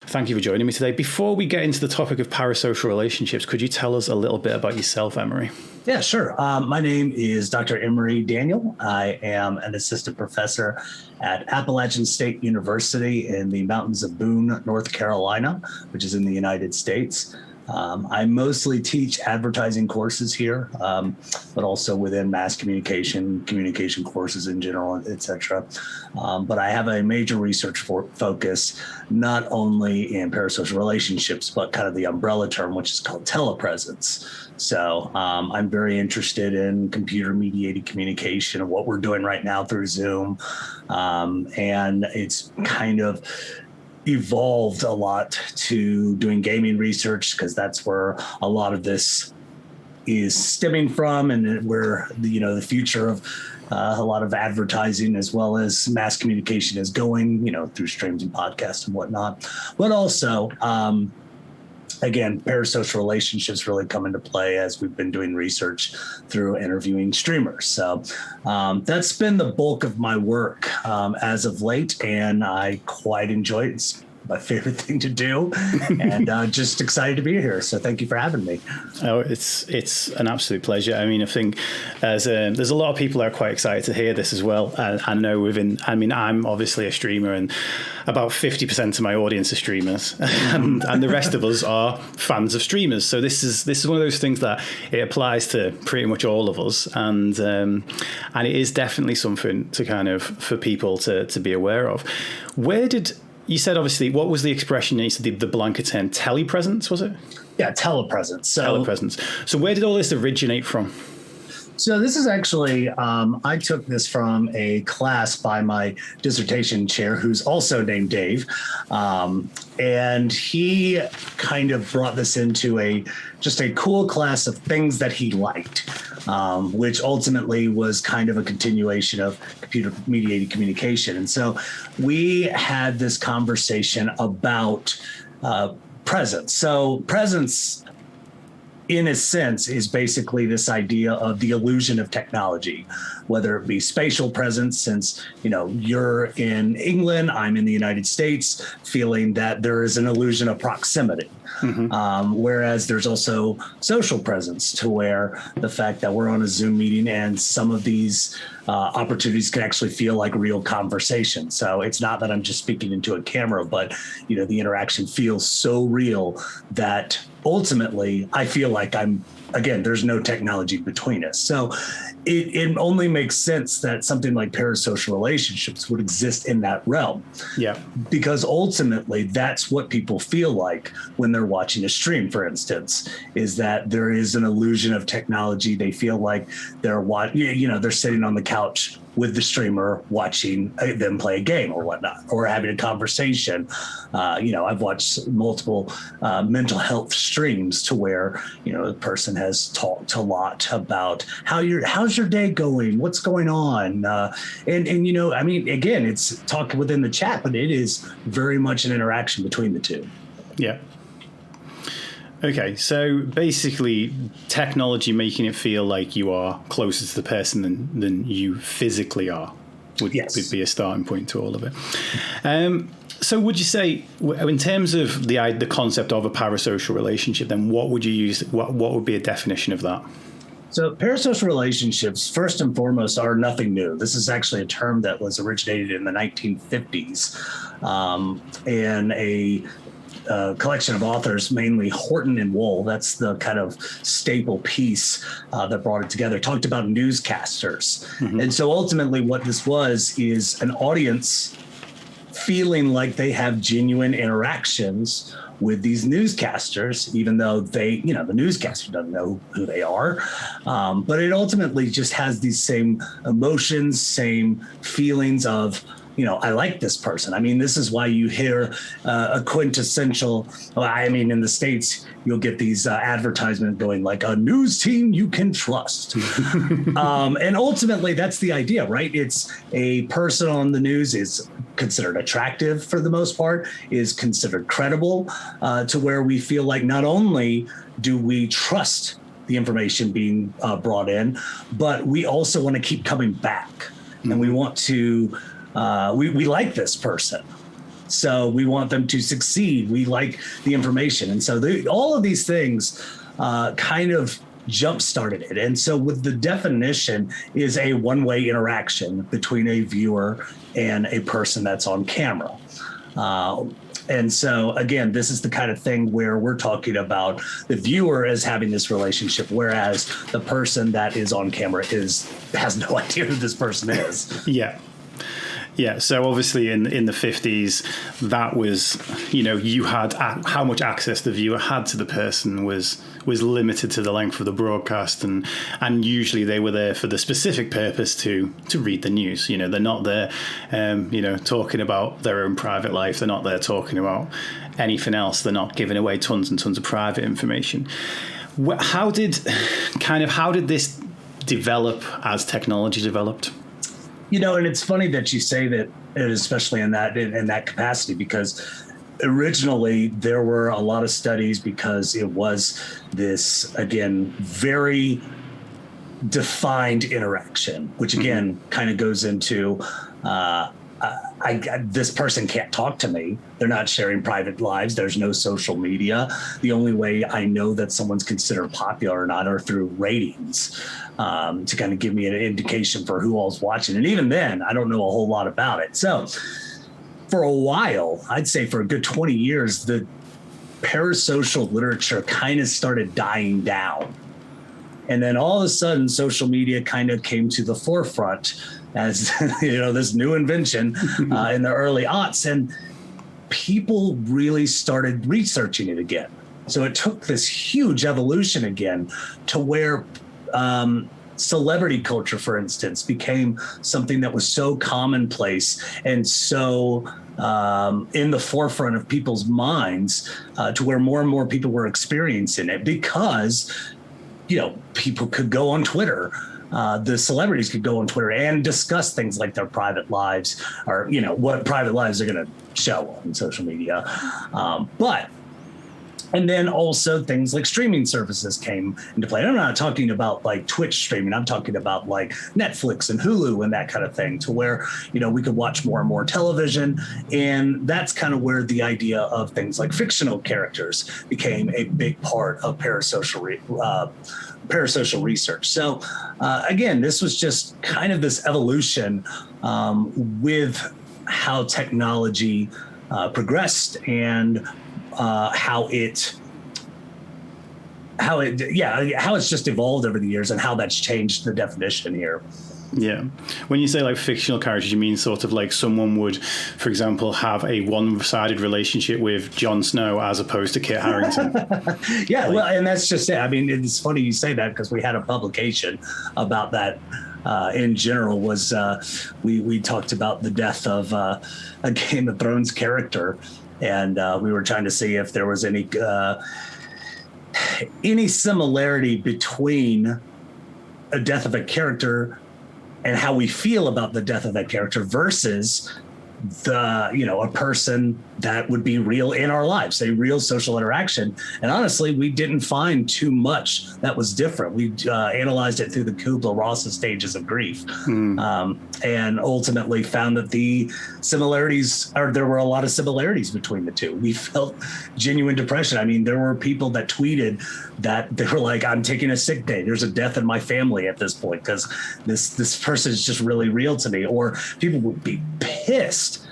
Thank you for joining me today. Before we get into the topic of parasocial relationships, could you tell us a little bit about yourself, Emory? Yeah, sure. My name is Dr. Emory Daniel. I am an assistant professor at Appalachian State University in the mountains of Boone, North Carolina, which is in the United States. I mostly teach advertising courses here, but also within mass communication courses in general, et cetera. But I have a major research focus, not only in parasocial relationships, but kind of the umbrella term, which is called telepresence. So I'm very interested in computer-mediated communication and what we're doing right now through Zoom. And it's kind of evolved a lot to doing gaming research, because that's where a lot of this is stemming from, and where the future of a lot of advertising as well as mass communication is going, through streams and podcasts and whatnot. But also, again, parasocial relationships really come into play as we've been doing research through interviewing streamers. So that's been the bulk of my work as of late, and I quite enjoy it. It's my favorite thing to do, and just excited to be here. So thank you for having me. Oh, it's an absolute pleasure. I mean, I think there's a lot of people that are quite excited to hear this as well. I know I'm obviously a streamer, and about 50% of my audience are streamers, and the rest of us are fans of streamers. So this is one of those things that it applies to pretty much all of us, and it is definitely something to kind of for people to be aware of. You said, obviously, what was the expression? You said the blanket term, telepresence, was it? Yeah, telepresence. Telepresence. So where did all this originate from? So this is actually, I took this from a class by my dissertation chair, who's also named Dave. And he kind of brought this into just a cool class of things that he liked, which ultimately was kind of a continuation of computer-mediated communication. And so we had this conversation about presence. So presence, in a sense, is basically this idea of the illusion of technology, whether it be spatial presence, since you're in England, I'm in the United States, feeling that there is an illusion of proximity. Mm-hmm. Whereas there's also social presence, to where the fact that we're on a Zoom meeting and some of these opportunities can actually feel like real conversation. So it's not that I'm just speaking into a camera, but the interaction feels so real that ultimately I feel like there's no technology between us. So it only makes sense that something like parasocial relationships would exist in that realm. Yeah. Because ultimately that's what people feel like when they're watching a stream, for instance, is that there is an illusion of technology. They feel like they're they're sitting on the couch with the streamer watching them play a game or whatnot, or having a conversation. I've watched multiple mental health streams to where, the person has talked a lot about how's your day going? What's going on? Again, it's talk within the chat, but it is very much an interaction between the two. Yeah. Okay, so basically technology making it feel like you are closer to the person than you physically are would be a starting point to all of it. So would you say, in terms of the concept of a parasocial relationship, then what would you use? What would be a definition of that? So parasocial relationships, first and foremost, are nothing new. This is actually a term that was originated in the 1950s in a collection of authors, mainly Horton and Wool. That's the kind of staple piece that brought it together. Talked about newscasters. Mm-hmm. And so ultimately what this is an audience feeling like they have genuine interactions with these newscasters, even though the newscaster doesn't know who they are. But it ultimately just has these same emotions, same feelings of, I like this person. I mean, this is why you hear a quintessential, in the States, you'll get these advertisements going like a news team you can trust. And ultimately, that's the idea, right? It's a person on the news is considered attractive for the most part, is considered credible, to where we feel like not only do we trust the information being brought in, but we also want to keep coming back. Mm-hmm. And we want to, we like this person. So we want them to succeed. We like the information. And so all of these things kind of jump-started it. And so with the definition is a one-way interaction between a viewer and a person that's on camera. And so, again, this is the kind of thing where we're talking about the viewer as having this relationship, whereas the person that is on camera has no idea who this person is. Yeah. Yeah, so obviously in the 50s, that was, you had how much access the viewer had to the person was limited to the length of the broadcast, and usually they were there for the specific purpose to read the news. They're not there, talking about their own private life. They're not there talking about anything else. They're not giving away tons and tons of private information. How did this develop as technology developed? And it's funny that you say that, especially in that capacity, because originally there were a lot of studies because it was this, again, very defined interaction, which again kind of goes into this person can't talk to me. They're not sharing private lives. There's no social media. The only way I know that someone's considered popular or not are through ratings, to kind of give me an indication for who all's watching. And even then, I don't know a whole lot about it. So for a while, I'd say for a good 20 years, the parasocial literature kind of started dying down. And then all of a sudden, social media kind of came to the forefront as this new invention in the early aughts, and people really started researching it again. So it took this huge evolution again to where celebrity culture, for instance, became something that was so commonplace and so in the forefront of people's minds, to where more and more people were experiencing it because, people could go on Twitter. The celebrities could go on Twitter and discuss things like their private lives or, what private lives they're going to show on social media. And then also things like streaming services came into play. And I'm not talking about like Twitch streaming. I'm talking about like Netflix and Hulu and that kind of thing, to where, we could watch more and more television. And that's kind of where the idea of things like fictional characters became a big part of parasocial research. So again, this was just kind of this evolution with how technology progressed and how it's just evolved over the years and how that's changed the definition here. Yeah. When you say like fictional characters, you mean sort of like someone would, for example, have a one-sided relationship with Jon Snow as opposed to Kit Harington. Yeah, well, and that's just it. I mean, it's funny you say that because we had a publication about that. In general, was we talked about the death of a Game of Thrones character, and we were trying to see if there was any similarity between a death of a character and how we feel about the death of that character versus a person that would be real in our lives, a real social interaction. And honestly, we didn't find too much that was different. We analyzed it through the Kubler-Ross stages of grief, and ultimately found that there were a lot of similarities between the two. We felt genuine depression. I mean, there were people that tweeted that they were like, I'm taking a sick day. There's a death in my family at this point because this person is just really real to me. Or people would be pissed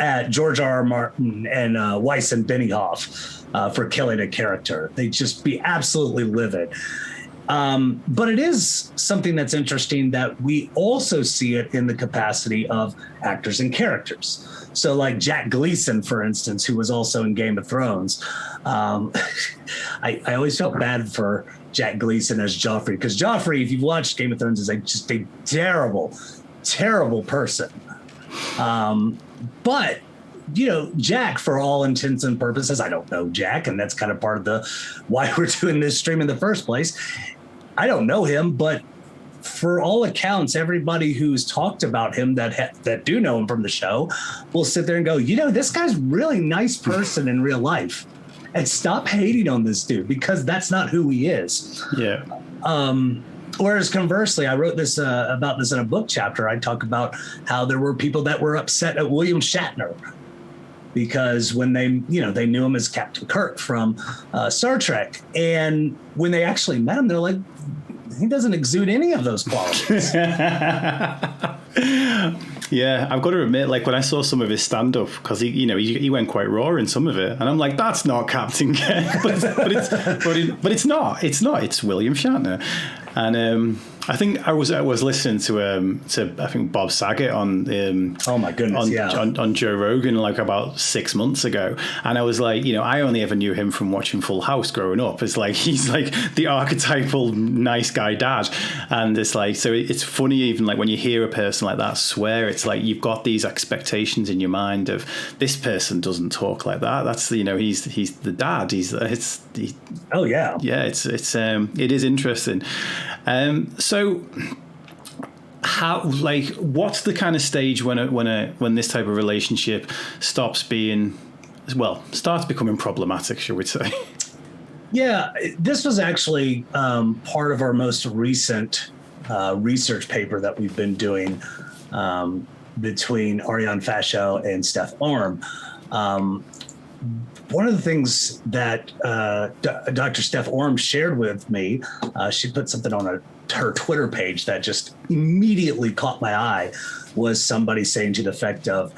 at George R.R. Martin and Weiss and Benioff for killing a character. They'd just be absolutely livid. But it is something that's interesting that we also see it in the capacity of actors and characters. So like Jack Gleason, for instance, who was also in Game of Thrones. I always felt bad for Jack Gleason as Joffrey, because Joffrey, if you've watched Game of Thrones, is just a terrible, terrible person. But Jack, for all intents and purposes, I don't know Jack, and that's kind of part of why we're doing this stream in the first place. I don't know him, but for all accounts, everybody who's talked about him that do know him from the show will sit there and go, this guy's a really nice person in real life, and stop hating on this dude because that's not who he is. Yeah. Whereas conversely, I wrote this about this in a book chapter. I talk about how there were people that were upset at William Shatner because when they knew him as Captain Kirk from Star Trek, and when they actually met him, they're like, he doesn't exude any of those qualities. Yeah, I've got to admit, like when I saw some of his stand-up, because he went quite raw in some of it, and I'm like, that's not Captain Kirk, but it's not. It's William Shatner, and I think I was listening to I think Bob Saget on oh my goodness, on Joe Rogan like about 6 months ago, and I was like, I only ever knew him from watching Full House growing up. It's like he's like the archetypal nice guy dad, and it's like, so it's funny even like when you hear a person like that swear, it's like you've got these expectations in your mind of this person doesn't talk like that. That's he's the dad. Oh yeah, it is interesting. So how, like, what's the kind of stage when this type of relationship starts becoming problematic, shall we say? Yeah, this was actually part of our most recent research paper that we've been doing between Ariane Fascio and Steph Orm. One of the things that Dr. Steph Orm shared with me, she put something on her Twitter page that just immediately caught my eye, was somebody saying to the effect of,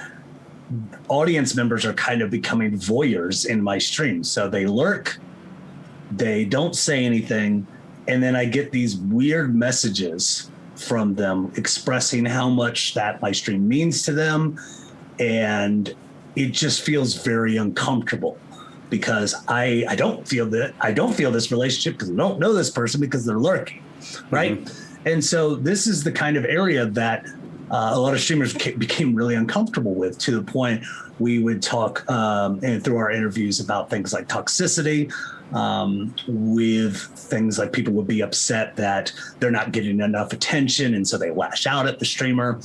audience members are kind of becoming voyeurs in my stream. So they lurk, they don't say anything, and then I get these weird messages from them expressing how much that my stream means to them. And it just feels very uncomfortable because I don't feel this relationship because I don't know this person because they're lurking, right? Mm-hmm. And so this is the kind of area that a lot of streamers became really uncomfortable with, to the point we would talk and through our interviews about things like toxicity, with things like people would be upset that they're not getting enough attention, and so they lash out at the streamer.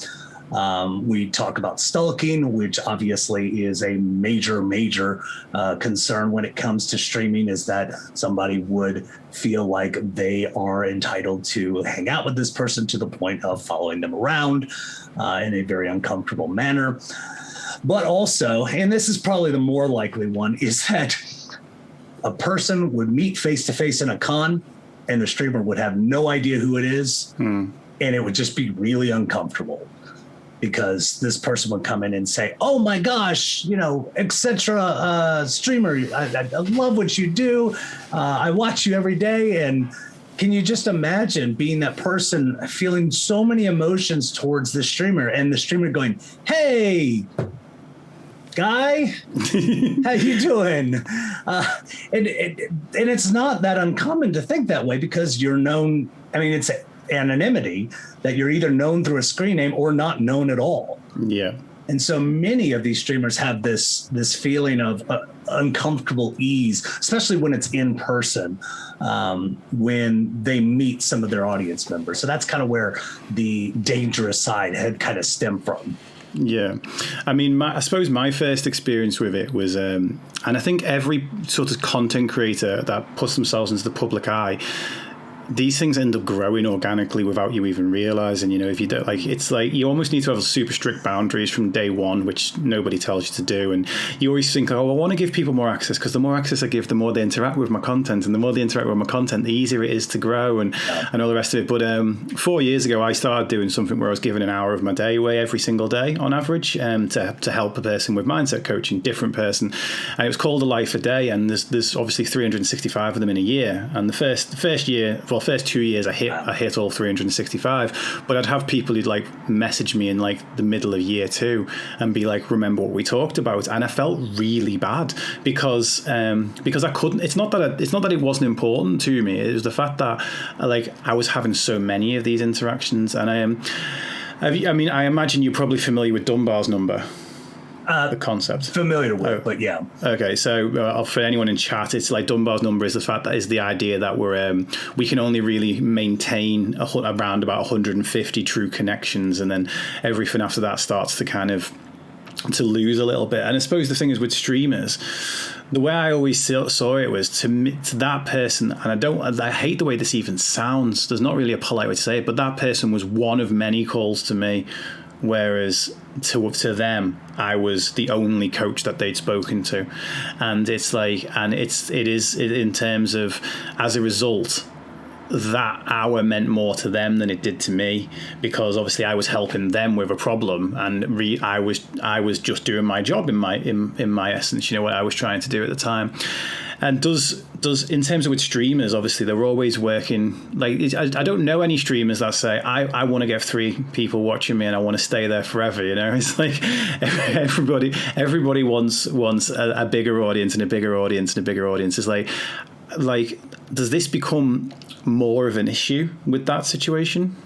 We talk about stalking, which obviously is a major concern when it comes to streaming, is that somebody would feel like they are entitled to hang out with this person to the point of following them around in a very uncomfortable manner. But also, and this is probably the more likely one, is that a person would meet face-to-face in a con and the streamer would have no idea who it is, and it would just be really uncomfortable. Because this person would come in and say, "Oh my gosh, etc. Streamer, I love what you do. I watch you every day." And can you just imagine being that person, feeling so many emotions towards the streamer, and the streamer going, "Hey, guy, how you doing?" And it's not that uncommon to think that way, because you're known. I mean, it's anonymity, that you're either known through a screen name or not known at all. Yeah. And so many of these streamers have this feeling of uncomfortable ease, especially when it's in person, when they meet some of their audience members. So that's kind of where the dangerous side had kind of stemmed from. Yeah. I mean, I suppose my first experience with it was, and I think every sort of content creator that puts themselves into the public eye, these things end up growing organically without you even realizing. If you don't, it's like you almost need to have super strict boundaries from day one, which nobody tells you to do. And you always think, I want to give people more access, because the more access I give, the more they interact with my content, and the more they interact with my content, the easier it is to grow and all the rest of it. But 4 years ago, I started doing something where I was giving an hour of my day away every single day on average, to help a person with mindset coaching, different person. And it was called A Life a Day. And there's obviously 365 of them in a year. And the first 2 years I hit all 365, but I'd have people who'd message me in the middle of year 2 and be like, "Remember what we talked about?" And I felt really bad because I couldn't. It's not that it wasn't important to me. It was the fact that I was having so many of these interactions. And I imagine you're probably familiar with Dunbar's number. The concept. Familiar with, but yeah. Okay, so for anyone in chat, it's like Dunbar's number is the idea that we can only really maintain around about 150 true connections, and then everything after that starts to kind of to lose a little bit. And I suppose the thing is with streamers, the way I always saw it was to that person, and I hate the way this even sounds. There's not really a polite way to say it, but that person was one of many calls to me whereas to them, I was the only coach that they'd spoken to. And it's like, and it is in terms of, as a result, that hour meant more to them than it did to me, because obviously I was helping them with a problem, and I was just doing my job in my essence, what I was trying to do at the time. And does in terms of with streamers, obviously they're always working. Like, I don't know any streamers that say I want to get 3 people watching me and I want to stay there forever. It's like everybody wants a bigger audience and a bigger audience and a bigger audience. It's like does this become more of an issue with that situation?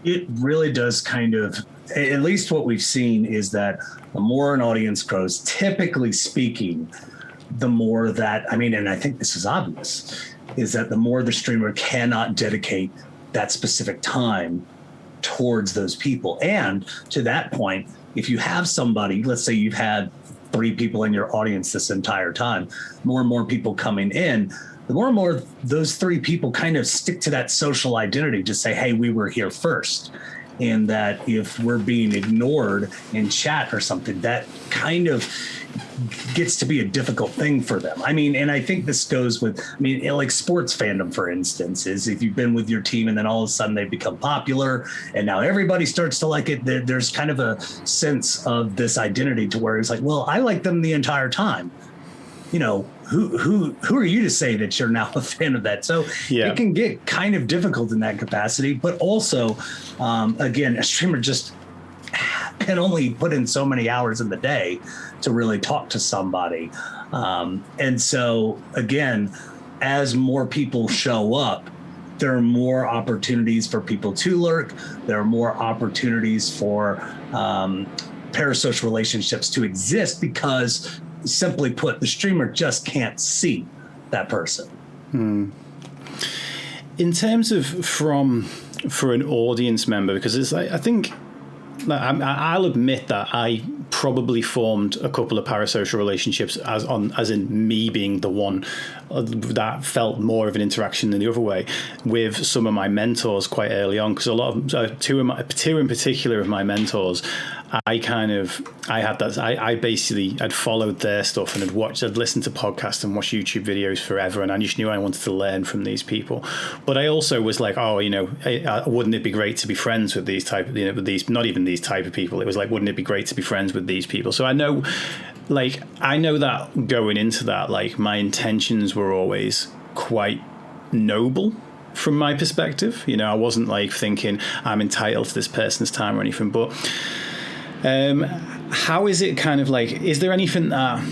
It really does kind of. At least what we've seen is that the more an audience grows, typically speaking, the more that, and I think this is obvious, is that the more the streamer cannot dedicate that specific time towards those people. And to that point, if you have somebody, let's say you've had 3 people in your audience this entire time, more and more people coming in, the more and more those 3 people kind of stick to that social identity to say, hey, we were here first. And that if we're being ignored in chat or something, that kind of gets to be a difficult thing for them. And I think this goes with, like sports fandom, for instance, is if you've been with your team and then all of a sudden they become popular and now everybody starts to like it, there's kind of a sense of this identity to where it's like, well, I like them the entire time. Who are you to say that you're now a fan of that? So It can get kind of difficult in that capacity, but also, again, a streamer just can only put in so many hours in the day to really talk to somebody. And so, again, as more people show up, there are more opportunities for people to lurk. There are more opportunities for parasocial relationships to exist because, simply put, the streamer just can't see that person. In terms of for an audience member, because it's like, I think I'll admit that I probably formed a couple of parasocial relationships as in me being the one that felt more of an interaction than the other way with some of my mentors quite early on, because a lot of two in particular of my mentors, I basically had followed their stuff and I'd listened to podcasts and watched YouTube videos forever, and I just knew I wanted to learn from these people. But I also was like, wouldn't it be great to be friends with these type of, with these, not even these type of people. It was like, wouldn't it be great to be friends with these people? So I know that going into that, like, my intentions were always quite noble from my perspective. I wasn't like thinking I'm entitled to this person's time or anything, but how is it kind of like, is there anything that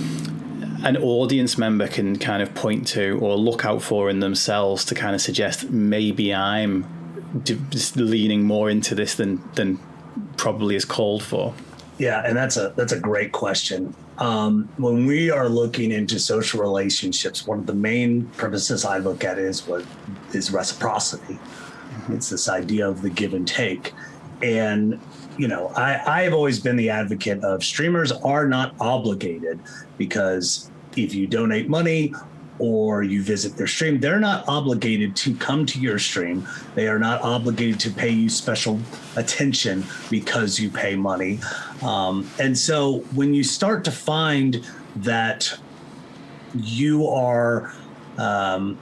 an audience member can kind of point to or look out for in themselves to kind of suggest maybe I'm just leaning more into this than probably is called for? Yeah, and that's a great question. When we are looking into social relationships, one of the main premises I look at is reciprocity. Mm-hmm. It's this idea of the give and take. And I've always been the advocate of streamers are not obligated, because if you donate money or you visit their stream, they're not obligated to come to your stream. They are not obligated to pay you special attention because you pay money. And so when you start to find that you are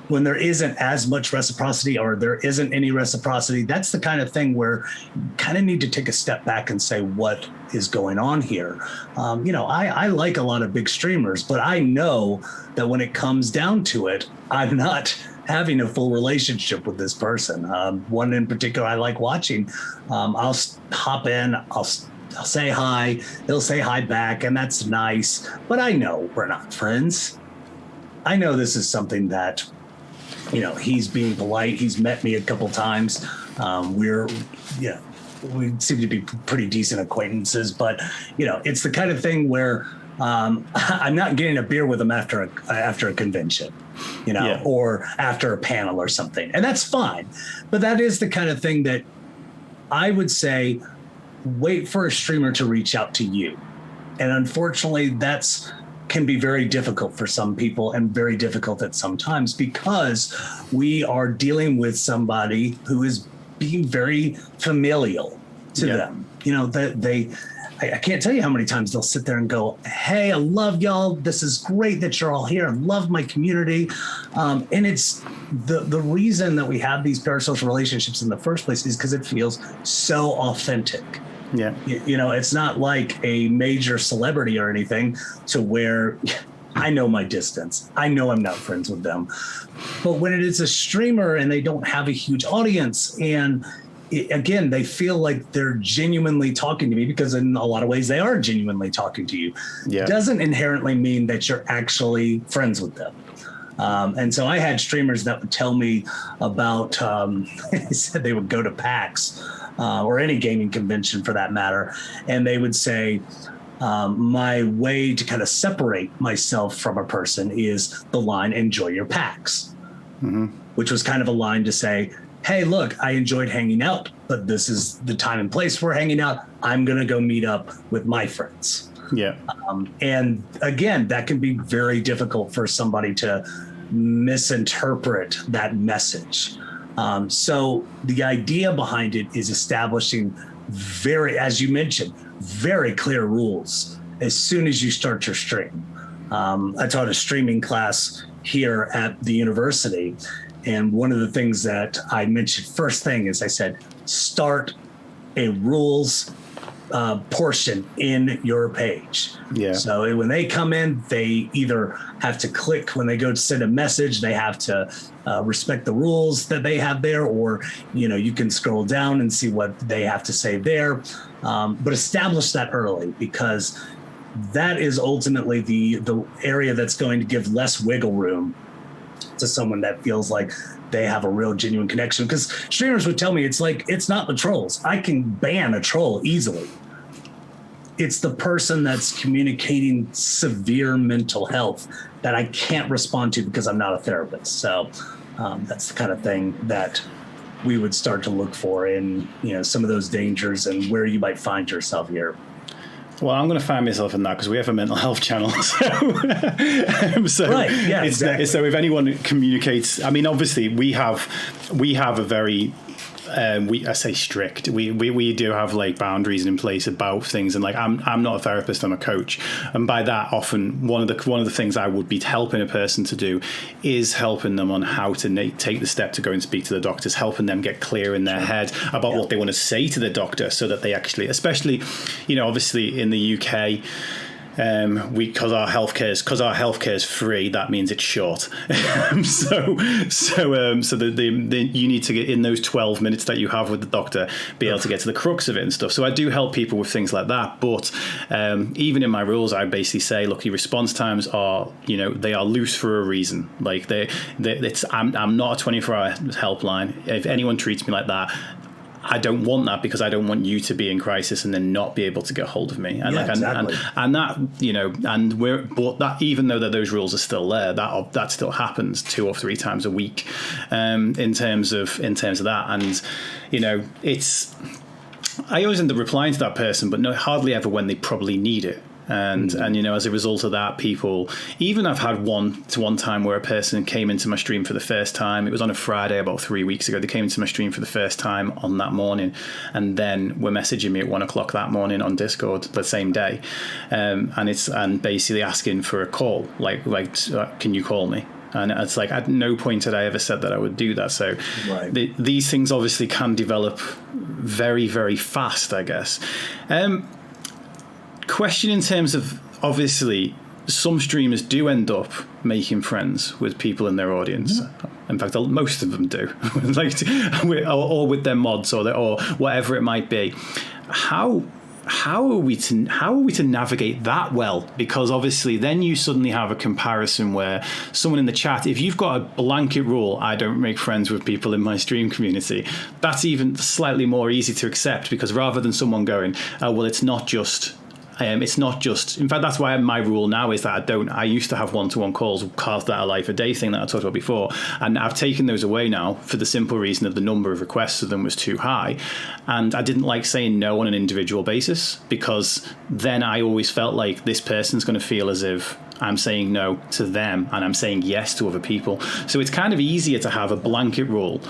when there isn't as much reciprocity or there isn't any reciprocity, that's the kind of thing where you kind of need to take a step back and say, what is going on here? I like a lot of big streamers, but I know that when it comes down to it, I'm not having a full relationship with this person. One in particular I like watching. I'll hop in, I'll say hi, he'll say hi back, and that's nice, but I know we're not friends. I know this is something that, he's being polite. He's met me a couple times. We seem to be pretty decent acquaintances, but, it's the kind of thing where I'm not getting a beer with him after a convention, or after a panel or something. And that's fine. But that is the kind of thing that I would say, wait for a streamer to reach out to you. And unfortunately, can be very difficult for some people and very difficult at some times, because we are dealing with somebody who is being very familial. to them. You know, I can't tell you how many times they'll sit there and go, hey, I love y'all. This is great that you're all here. I love my community. And it's the reason that we have these parasocial relationships in the first place is because it feels so authentic. Yeah. You know, it's not like a major celebrity or anything to where I know my distance. I know I'm not friends with them. But when it is a streamer and they don't have a huge audience and again, they feel like they're genuinely talking to me because in a lot of ways they are genuinely talking to you. Yeah. Doesn't inherently mean that you're actually friends with them. And so I had streamers that would tell me about, they said they would go to PAX or any gaming convention for that matter. And they would say, my way to kind of separate myself from a person is the line, enjoy your PAX, which was kind of a line to say, hey, look, I enjoyed hanging out, but this is the time and place we're hanging out. I'm going to go meet up with my friends. Yeah. And again, that can be very difficult for somebody to misinterpret that message. So the idea behind it is establishing as you mentioned, very clear rules as soon as you start your stream. I taught a streaming class here at the university. And one of the things that I mentioned first thing is I said, start a rules portion in your page. Yeah. So when they come in, they either have to click when they go to send a message, they have to respect the rules that they have there, or, you know, you can scroll down and see what they have to say there. But establish that early, because that is ultimately the area that's going to give less wiggle room to someone that feels like they have a real genuine connection. Because streamers would tell me it's like, it's not the trolls. I can ban a troll easily. It's the person that's communicating severe mental health that I can't respond to because I'm not a therapist. So that's the kind of thing that we would start to look for in, you know, some of those dangers and where you might find yourself here. Well, I'm going to find myself in that because we have a mental health channel. So right, yeah, exactly. So if anyone communicates, I mean, obviously we have a very, I say strict. We do have like boundaries in place about things, and like I'm not a therapist, I'm a coach, and by that often one of the things I would be helping a person to do is helping them on how to take the step to go and speak to the doctors, helping them get clear in their head about what they want to say to the doctor, so that they actually, especially, you know, obviously in the UK. Because our healthcare is free, that means it's short. So you need to get in those 12 minutes that you have with the doctor, be able to get to the crux of it and stuff. So I do help people with things like that. But even in my rules, I basically say, look, your response times are, you know, they are loose for a reason. Like I'm not a 24-hour helpline. If anyone treats me like that, I don't want that, because I don't want you to be in crisis and then not be able to get hold of me. And exactly. and that, you know, but that, even though that those rules are still there, that still happens 2 or 3 times a week, in terms of that. And, you know, I always end up replying to that person, but hardly ever when they probably need it. And you know, as a result of that, people, even I've had one time where a person came into my stream for the first time. It was on a Friday about 3 weeks ago. They came into my stream for the first time on that morning, and then were messaging me at 1 o'clock that morning on Discord the same day, and basically asking for a call, like can you call me? And it's like, at no point had I ever said that I would do that. So these things obviously can develop very, very fast, I guess. Question in terms of, obviously, some streamers do end up making friends with people in their audience. In fact, most of them do, or with their mods or whatever it might be. How are we to navigate that well? Because obviously then you suddenly have a comparison where someone in the chat, if you've got a blanket rule, I don't make friends with people in my stream community, that's even slightly more easy to accept, because rather than someone going, well, it's not just, in fact, that's why my rule now is that I used to have one-to-one calls, carved that a life a day thing that I talked about before, and I've taken those away now for the simple reason that the number of requests of them was too high, and I didn't like saying no on an individual basis, because then I always felt like this person's going to feel as if I'm saying no to them and I'm saying yes to other people. So it's kind of easier to have a blanket rule,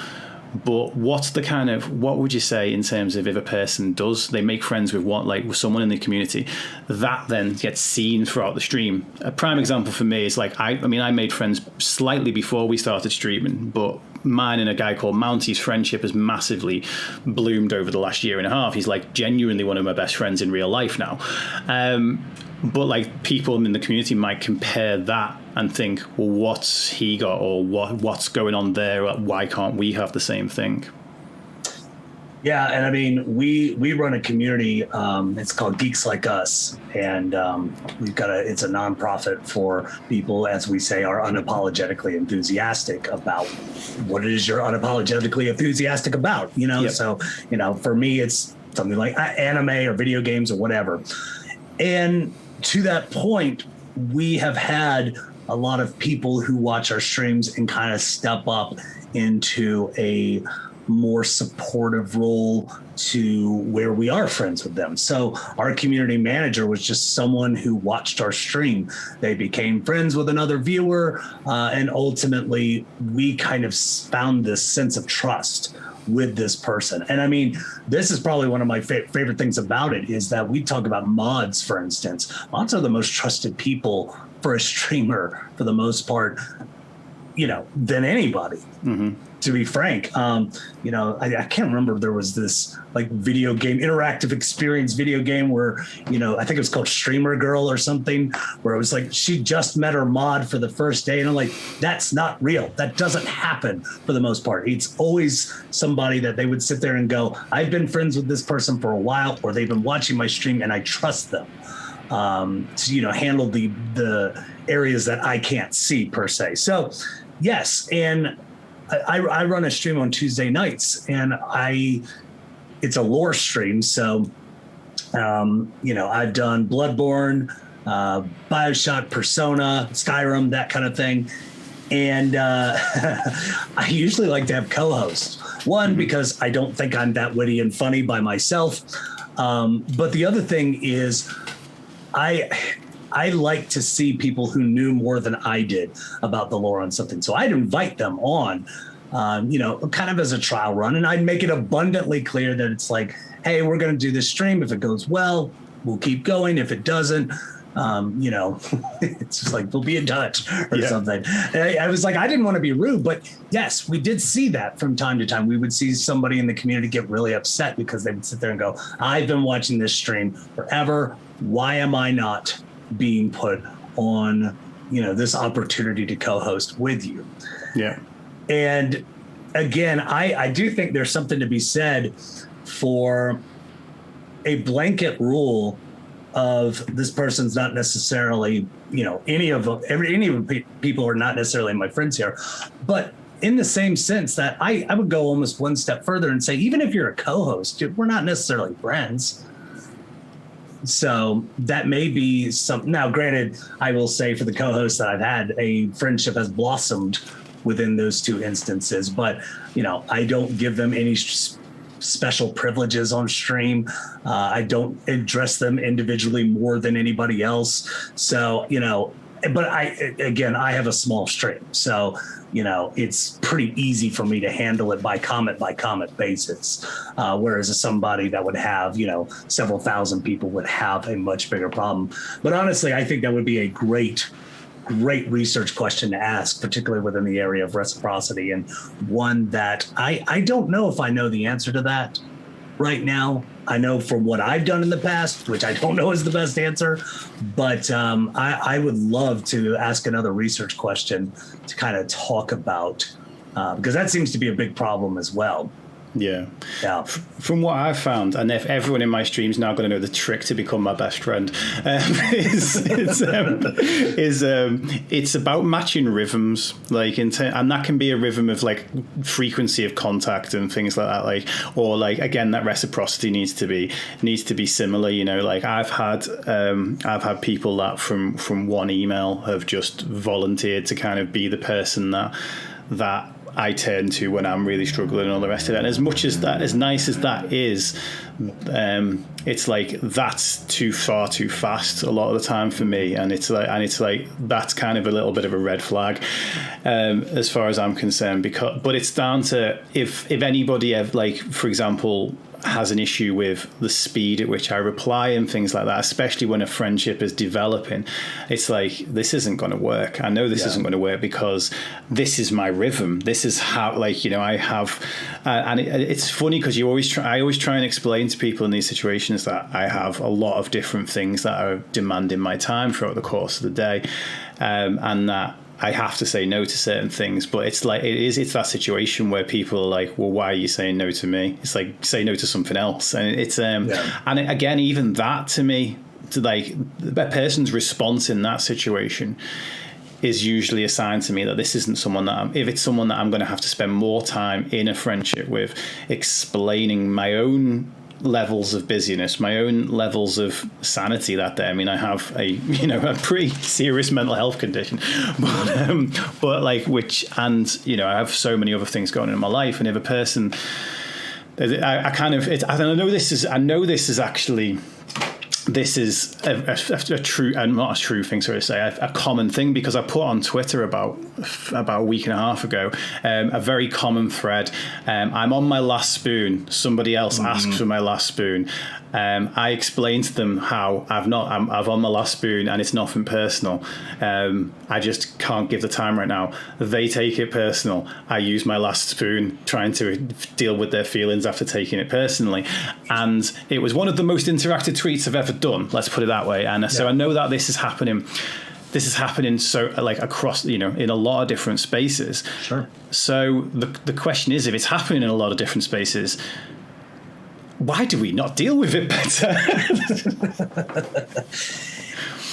But what would you say in terms of if a person they make friends with with someone in the community, that then gets seen throughout the stream? A prime example for me is I made friends slightly before we started streaming, but mine and a guy called Mounty's friendship has massively bloomed over the last year and a half. He's genuinely one of my best friends in real life now. But people in the community might compare that and think, well, what's he got, or what's going on there? Why can't we have the same thing? Yeah, and I mean, we run a community. It's called Geeks Like Us, and it's a nonprofit for people, as we say, are unapologetically enthusiastic about what it is you're unapologetically enthusiastic about. Yep. So for me, it's something like anime or video games or whatever. And to that point, we have had a lot of people who watch our streams and kind of step up into a more supportive role to where we are friends with them. So our community manager was just someone who watched our stream. They became friends with another viewer, and ultimately we kind of found this sense of trust with this person. And I mean, this is probably one of my favorite things about it, is that we talk about mods, for instance. Mods are the most trusted people for a streamer, for the most part, than anybody. Mm-hmm. To be frank, I can't remember if there was this video game, interactive experience video game where, I think it was called Streamer Girl or something, where it was she just met her mod for the first day. And I'm that's not real. That doesn't happen for the most part. It's always somebody that they would sit there and go, I've been friends with this person for a while, or they've been watching my stream and I trust them to, handle the areas that I can't see per se. So yes. And I run a stream on Tuesday nights, and it's a lore stream. So, I've done Bloodborne, BioShock, Persona, Skyrim, that kind of thing. And I usually like to have co-hosts. One, because I don't think I'm that witty and funny by myself. But the other thing is I like to see people who knew more than I did about the lore on something. So I'd invite them on, kind of as a trial run. And I'd make it abundantly clear that it's hey, we're going to do this stream. If it goes well, we'll keep going. If it doesn't, it's just we'll be in touch or something. And I was I didn't want to be rude, but yes, we did see that from time to time. We would see somebody in the community get really upset because they would sit there and go, I've been watching this stream forever. Why am I not being put on, this opportunity to co-host with you? Yeah. And again, I do think there's something to be said for a blanket rule of this person's not necessarily, any of the people are not necessarily my friends here, but in the same sense that I would go almost one step further and say, even if you're a co-host, we're not necessarily friends. So that may be something. Now, granted, I will say for the co-hosts that I've had, a friendship has blossomed within those two instances, but, I don't give them any special privileges on stream. I don't address them individually more than anybody else. So, but I have a small stream. So, it's pretty easy for me to handle it by comment basis. Whereas somebody that would have, several thousand people would have a much bigger problem. But honestly, I think that would be a great research question to ask, particularly within the area of reciprocity, and one that I don't know if I know the answer to that right now. I know from what I've done in the past, which I don't know is the best answer, but I would love to ask another research question to kind of talk about, because that seems to be a big problem as well. Yeah. Yeah. From what I've found, and if everyone in my stream is now going to know the trick to become my best friend, it's about matching rhythms, and that can be a rhythm of frequency of contact and things like that, or again, that reciprocity needs to be similar. I've had people that from one email have just volunteered to kind of be the person that I turn to when I'm really struggling and all the rest of it. And as much as that, as nice as that is, it's like that's too far too fast a lot of the time for me, and it's like that's kind of a little bit of a red flag, as far as I'm concerned. But it's down to if anybody have, like, for example, has an issue with the speed at which I reply and things like that, especially when a friendship is developing. It's like, this isn't going to work. I know this isn't going to work because this is my rhythm. This is how, like, you know, I have, and it's funny because I always try and explain to people in these situations that I have a lot of different things that are demanding my time throughout the course of the day, and that I have to say no to certain things. But it's like, it's that situation where people are like, well, why are you saying no to me? It's like, say no to something else. And it's, and again, even that to me, to like a person's response in that situation is usually a sign to me that this isn't someone that if it's someone that I'm going to have to spend more time in a friendship with, explaining my own levels of busyness, my own levels of sanity that day. I mean, I have a pretty serious mental health condition, but like, which, and, you know, I have so many other things going on in my life. And if a person, I know this is actually, this is a true, and not a true thing, so to say, a common thing, because I put on Twitter about a week and a half ago, a very common thread. I'm on my last spoon. Somebody else asked for my last spoon. I explained to them how I've on my last spoon and it's nothing personal. I just can't give the time right now. They take it personal. I use my last spoon trying to deal with their feelings after taking it personally. And it was one of the most interactive tweets I've ever done. Let's put it that way. And so I know that this is happening. This is happening so, like, across, you know, in a lot of different spaces. Sure. So the question is, if it's happening in a lot of different spaces, why do we not deal with it better?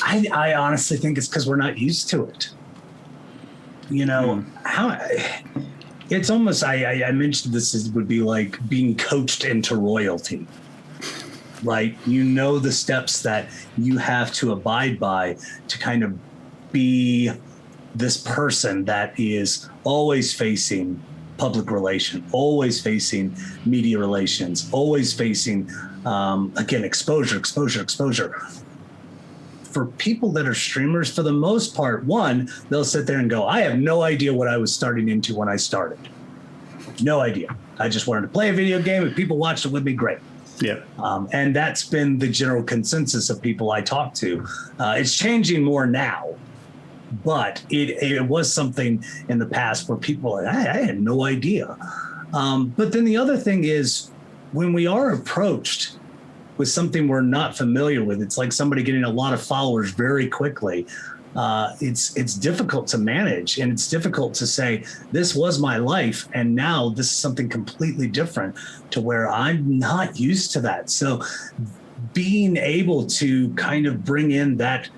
I honestly think it's because we're not used to it. You know, it's almost, I mentioned this would be like being coached into royalty. Like, you know, the steps that you have to abide by to kind of be this person that is always facing public relation, always facing media relations, always facing, again, exposure. For people that are streamers, for the most part, one, they'll sit there and go, I have no idea what I was starting into when I started. No idea. I just wanted to play a video game. If people watched it with me, great. Yeah. And that's been the general consensus of people I talk to. It's changing more now. But it was something in the past where people were like, I had no idea. But then the other thing is, when we are approached with something we're not familiar with, it's like somebody getting a lot of followers very quickly. It's difficult to manage, and it's difficult to say, this was my life, and now this is something completely different, to where I'm not used to that. So being able to kind of bring in that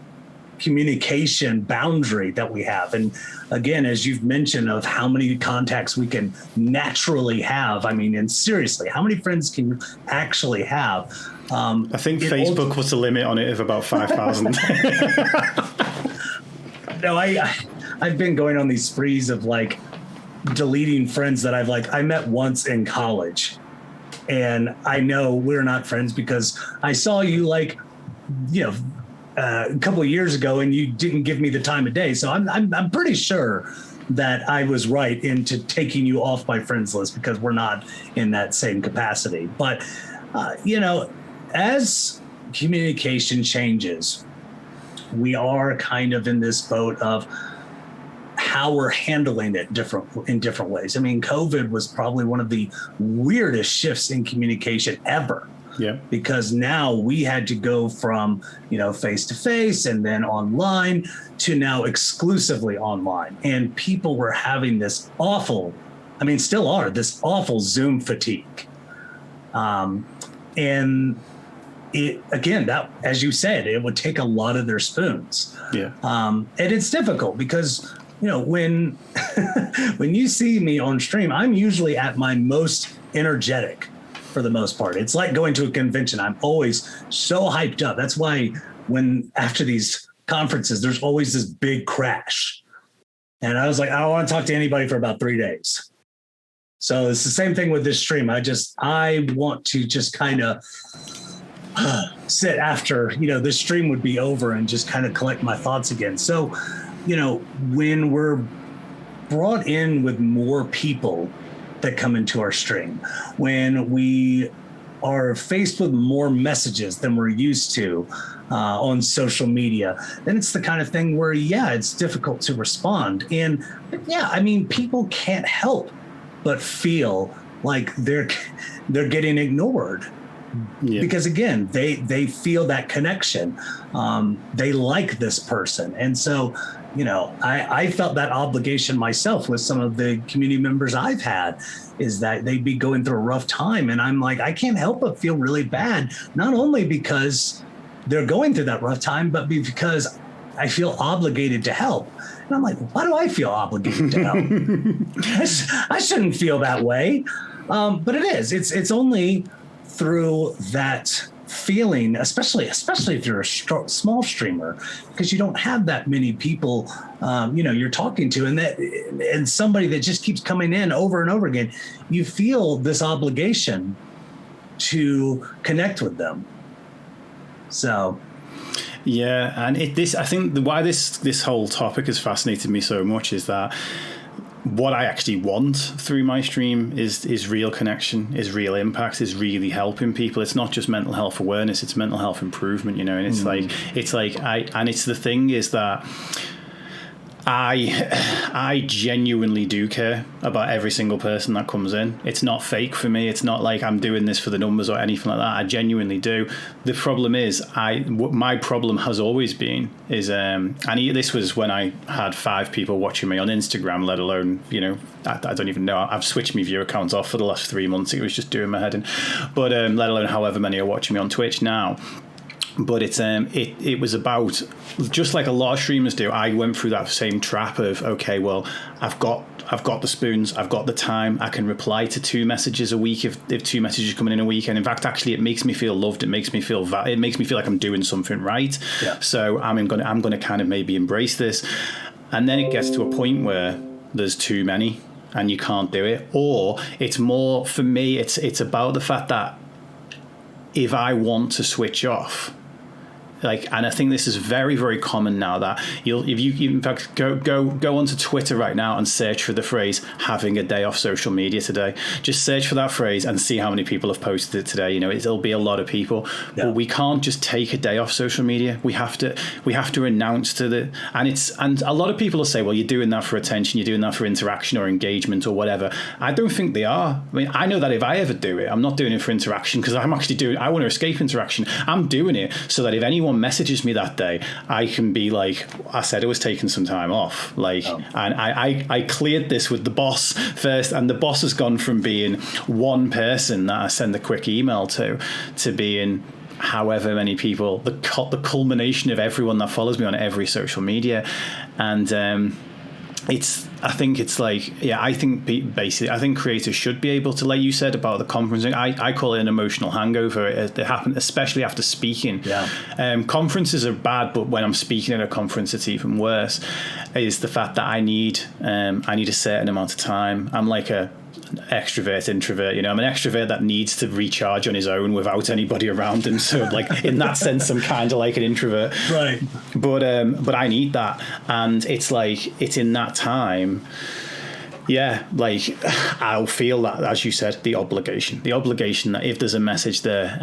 communication boundary that we have. And again, as you've mentioned, of how many contacts we can naturally have. I mean, and seriously, how many friends can you actually have? I think Facebook was a limit on it of about 5,000. No, I've been going on these sprees of like deleting friends that I met once in college. And I know we're not friends because I saw you a couple of years ago and you didn't give me the time of day. So I'm pretty sure that I was right into taking you off my friends list because we're not in that same capacity. But, as communication changes, we are kind of in this boat of how we're handling it in different ways. I mean, COVID was probably one of the weirdest shifts in communication ever. Yeah. Because now we had to go from, face to face and then online to now exclusively online. And people were having this awful, still are, this awful Zoom fatigue. And it, again, that, as you said, it would take a lot of their spoons. Yeah. And it's difficult because, when when you see me on stream, I'm usually at my most energetic for the most part. It's like going to a convention. I'm always so hyped up. That's why after these conferences, there's always this big crash. And I was like, I don't want to talk to anybody for about 3 days. So it's the same thing with this stream. I want to just kind of sit after, this stream would be over and just kind of collect my thoughts again. So, when we're brought in with more people that come into our stream, when we are faced with more messages than we're used to on social media, then it's the kind of thing where, it's difficult to respond. And people can't help but feel like they're getting ignored. Yeah. Because again, they feel that connection. They like this person. And so, I felt that obligation myself with some of the community members I've had, is that they'd be going through a rough time. And I'm like, I can't help but feel really bad, not only because they're going through that rough time, but because I feel obligated to help. And I'm like, why do I feel obligated to help? I shouldn't feel that way. But it is. It's only through that feeling, especially if you're a small streamer, because you don't have that many people, you're talking to, and somebody that just keeps coming in over and over again, you feel this obligation to connect with them. So. Yeah, and I think why this whole topic has fascinated me so much is that what I actually want through my stream is real connection, is real impact, is really helping people. It's not just mental health awareness; it's mental health improvement. And it's it's the thing is that I genuinely do care about every single person that comes in. It's not fake for me. It's not like I'm doing this for the numbers or anything like that. I genuinely do. The problem is, my problem has always been is, and this was when I had 5 people watching me on Instagram, let alone, I don't even know. I've switched my view account off for the last 3 months. It was just doing my head in. But let alone however many are watching me on Twitch now. But it was about, just like a lot of streamers do, I went through that same trap of, okay, well, I've got the spoons, I've got the time, I can reply to 2 messages a week if 2 messages coming in a week. And in fact, actually, it makes me feel loved. It makes me feel like I'm doing something right. Yeah. So I'm gonna kind of maybe embrace this. And then it gets to a point where there's too many and you can't do it. Or it's more, for me, it's about the fact that if I want to switch off, and I think this is very, very common now, that if you in fact go onto Twitter right now and search for the phrase "having a day off social media today." Just search for that phrase and see how many people have posted it today. It'll be a lot of people. Yeah. But we can't just take a day off social media. We have to announce to and a lot of people will say, well, you're doing that for attention, you're doing that for interaction or engagement or whatever. I don't think they are. I mean, I know that if I ever do it, I'm not doing it for interaction, because I want to escape interaction. I'm doing it so that if anyone messages me that day, I can be like, I said I was taking some time off, and I cleared this with the boss first, and the boss has gone from being one person that I send a quick email to being however many people, the culmination of everyone that follows me on every social media. And I think creators should be able to, like you said about the conferencing, I call it an emotional hangover. It happens especially after speaking. Yeah. Conferences are bad, but when I'm speaking at a conference, it's even worse. Is the fact that I need a certain amount of time. I'm like an extrovert introvert. I'm an extrovert that needs to recharge on his own without anybody around him. So like in that sense, I'm kind of like an introvert. Right. But I need that, and it's in that time. Yeah, I'll feel that, as you said, the obligation that if there's a message there.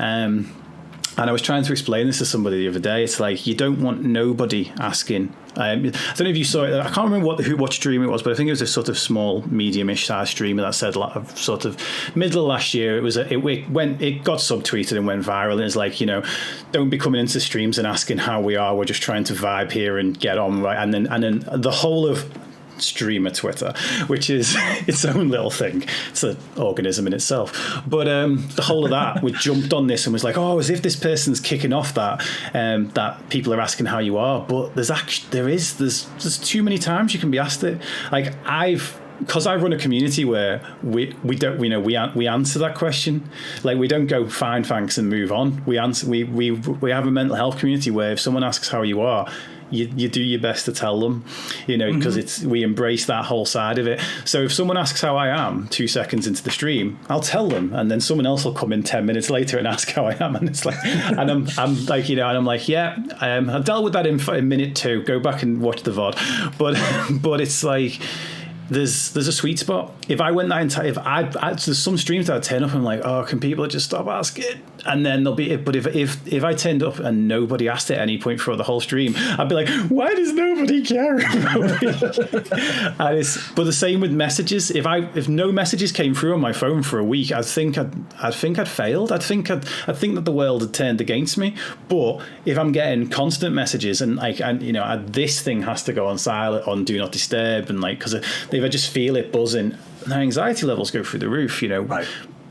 And I was trying to explain this to somebody the other day. It's like, you don't want nobody asking. I don't know if you saw it. I can't remember what stream it was, but I think it was a sort of small, medium-ish size streamer that said sort of middle of last year. It got subtweeted and went viral. And it's like, don't be coming into streams and asking how we are. We're just trying to vibe here and get on, right? And then the whole of streamer Twitter, which is its own little thing. It's an organism in itself. But the whole of that, we jumped on this and was like, oh, as if this person's kicking off that people are asking how you are. But there's too many times you can be asked it. Like because I run a community where we answer that question. Like, we don't go fine, thanks, and move on. We have a mental health community where if someone asks how you are, you do your best to tell them, because we embrace that whole side of it. So if someone asks how I am 2 seconds into the stream, I'll tell them, and then someone else will come in 10 minutes later and ask how I am, and it's like, and I'm like, and I'm like, yeah, I dealt with that in minute 2. Go back and watch the VOD, but it's like, there's a sweet spot. If I went that entire, there's some streams that I turn up and I'm like, oh, can people just stop asking? And then there'll be, but if I turned up and nobody asked at any point throughout the whole stream, I'd be like, why does nobody care about me? But the same with messages. If no messages came through on my phone for a week, I'd think I'd failed. I'd think that the world had turned against me. But if I'm getting constant messages and this thing has to go on silent, on do not disturb, and like, because if I just feel it buzzing, my anxiety levels go through the roof, Right.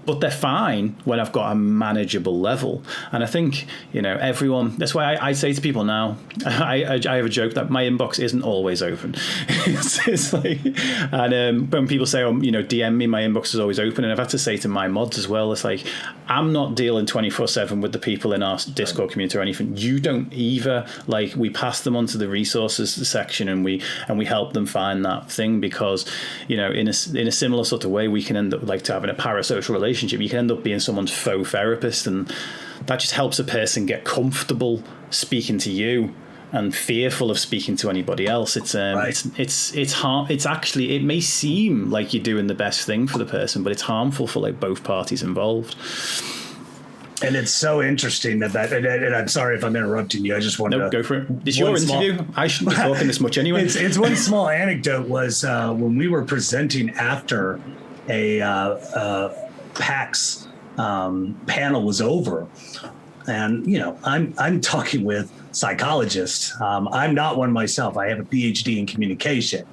But they're fine when I've got a manageable level. And I think, everyone, that's why I say to people now, I have a joke that my inbox isn't always open. it's like, and when people say, DM me, my inbox is always open. And I've had to say to my mods as well, it's like, I'm not dealing 24/7 with the people in our Discord community or anything. You don't either. Like, we pass them onto the resources section and we help them find that thing, because, in a similar sort of way, we can end up like to having a parasocial relationship. You can end up being someone's faux therapist, and that just helps a person get comfortable speaking to you and fearful of speaking to anybody else. It's it's hard. It's actually, it may seem like you're doing the best thing for the person, but it's harmful for like both parties involved. And it's so interesting that and I'm sorry if I'm interrupting you. I just wanted to go for it. It's your interview. I shouldn't be talking this much anyway. It's one small anecdote was when we were presenting after a PAX panel was over, and I'm talking with psychologists. I'm not one myself. I have a PhD in communication,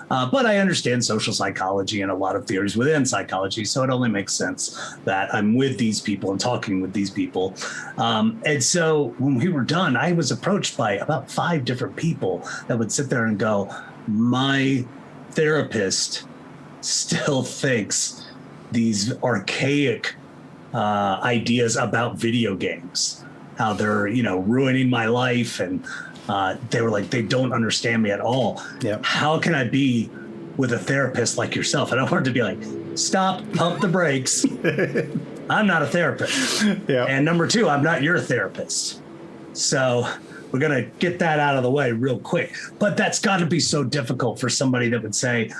but I understand social psychology and a lot of theories within psychology. So it only makes sense that I'm with these people and talking with these people. And so when we were done, I was approached by about 5 different people that would sit there and go, my therapist still thinks these archaic ideas about video games, how they're, ruining my life. And they were like, they don't understand me at all. Yep. How can I be with a therapist like yourself? And I wanted to be like, stop, pump the brakes. I'm not a therapist. Yep. And number 2, I'm not your therapist. So we're going to get that out of the way real quick. But that's got to be so difficult for somebody that would say,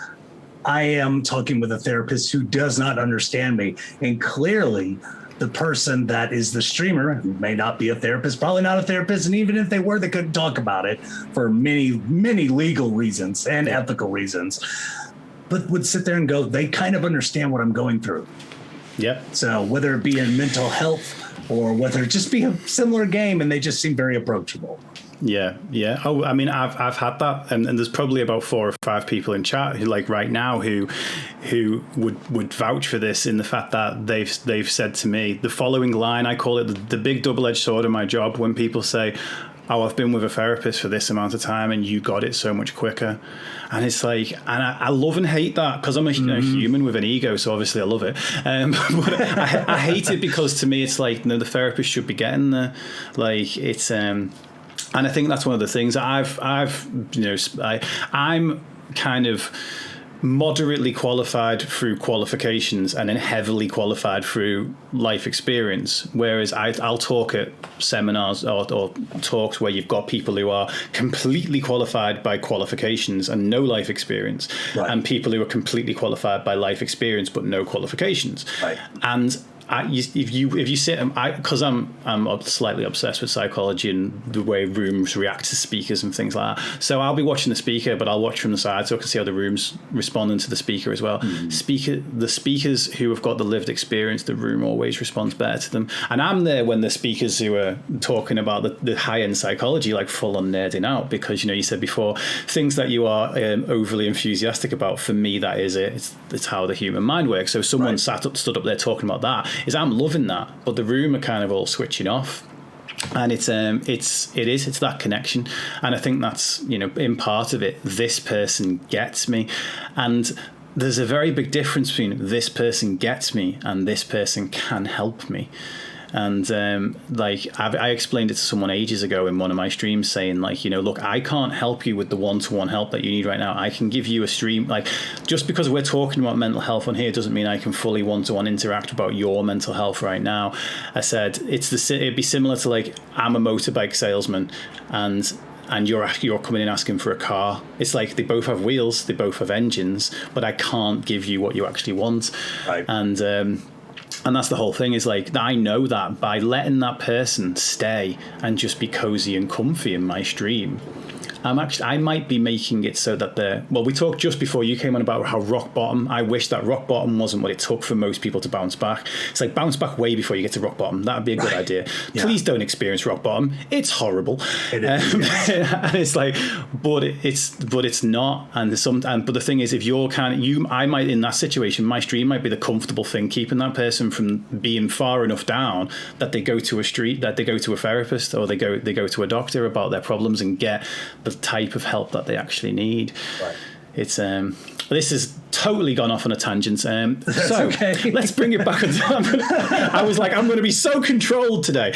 I am talking with a therapist who does not understand me. And clearly, the person that is the streamer, who may not be a therapist, probably not a therapist, and even if they were, they couldn't talk about it for many, many legal reasons and ethical reasons, but would sit there and go, they kind of understand what I'm going through. Yep. So whether it be in mental health or whether it just be a similar game, and they just seem very approachable. Yeah. Oh, I mean, I've had that, and there's probably about 4 or 5 people in chat who, like right now, who would vouch for this, in the fact that they've said to me the following line. I call it the big double-edged sword of my job, when people say, oh, I've been with a therapist for this amount of time and you got it so much quicker. And it's like, and I love and hate that, because I'm a human with an ego, so obviously I love it. But I hate it, because to me it's like, no, the therapist should be getting there. Like, it's and I think that's one of the things I'm kind of moderately qualified through qualifications and then heavily qualified through life experience, whereas I'll talk at seminars or talks where you've got people who are completely qualified by qualifications and no life experience, right, and people who are completely qualified by life experience but no qualifications, right. And if you sit, because I'm slightly obsessed with psychology and the way rooms react to speakers and things like that. So I'll be watching the speaker, but I'll watch from the side so I can see how the room's responding to the speaker as well. The speakers who have got the lived experience, the room always responds better to them. And I'm there when the speakers who are talking about the high-end psychology, like full on nerding out, because you said before, things that you are overly enthusiastic about. For me, that is it. It's how the human mind works. So someone stood up there talking about that. I'm loving that, but the room are kind of all switching off, and it's that connection, and I think that's in part of it. This person gets me, and there's a very big difference between this person gets me and this person can help me. And I explained it to someone ages ago in one of my streams, saying like, look, I can't help you with the one-to-one help that you need right now. I can give you a stream, like, just because we're talking about mental health on here doesn't mean I can fully one-to-one interact about your mental health right now. I said it'd be similar to like, I'm a motorbike salesman and you're coming in asking for a car. It's like they both have wheels, they both have engines, but I can't give you what you actually want. Right. And that's the whole thing, is like, I know that by letting that person stay and just be cozy and comfy in my stream, I might be making it so that we talked just before you came on about how rock bottom. I wish that rock bottom wasn't what it took for most people to bounce back. It's like, bounce back way before you get to rock bottom. That would be a good idea. Yeah. Please don't experience rock bottom. It's horrible. It is. And it's like, but it's not. And but the thing is, if you're I might, in that situation, my stream might be the comfortable thing, keeping that person from being far enough down that they go to a therapist, or they go to a doctor about their problems and get the type of help that they actually need. Right. It's this has totally gone off on a tangent. So okay. Let's bring it back. I was like, I'm going to be so controlled today.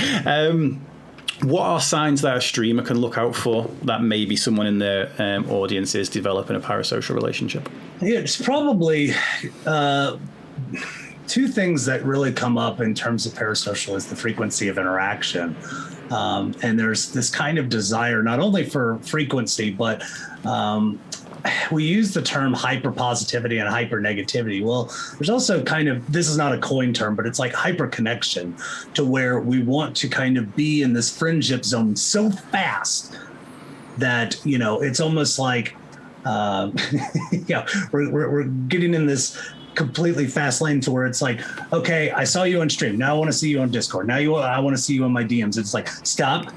What are signs that a streamer can look out for that maybe someone in their audience is developing a parasocial relationship? Yeah, it's probably two things that really come up in terms of parasocial is the frequency of interaction. And there's this kind of desire, not only for frequency, but we use the term hyperpositivity and hypernegativity. Well, there's also this is not a coin term, but it's like hyperconnection, to where we want to kind of be in this friendship zone so fast that, it's almost like, we're getting in this completely fast lane to where it's like, okay, I saw you on stream. Now I want to see you on Discord. Now I want to see you on my DMs. It's like, stop.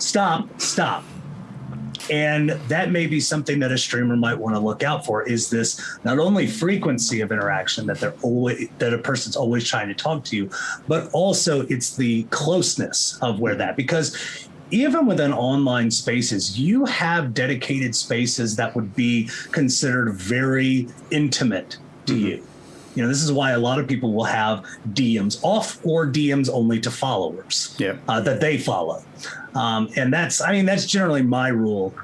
And that may be something that a streamer might want to look out for, is this not only frequency of interaction that a person's always trying to talk to you, but also it's the closeness of where that, because even within online spaces, you have dedicated spaces that would be considered very intimate to you. This is why a lot of people will have DMs off or DMs only to followers that they follow. And that's generally my rule,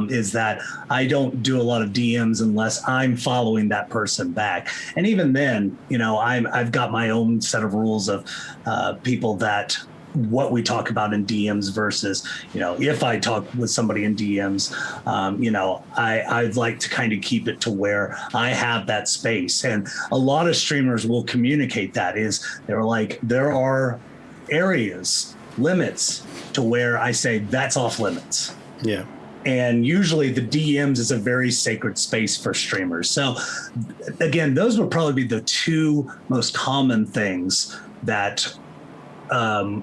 is that I don't do a lot of DMs unless I'm following that person back. And even then, I've got my own set of rules of people that what we talk about in DMs versus, if I talk with somebody in DMs, I'd like to kind of keep it to where I have that space. And a lot of streamers will communicate that, they're like, there are areas, limits to where I say that's off limits. Yeah. And usually the DMs is a very sacred space for streamers. So again, those would probably be the two most common things that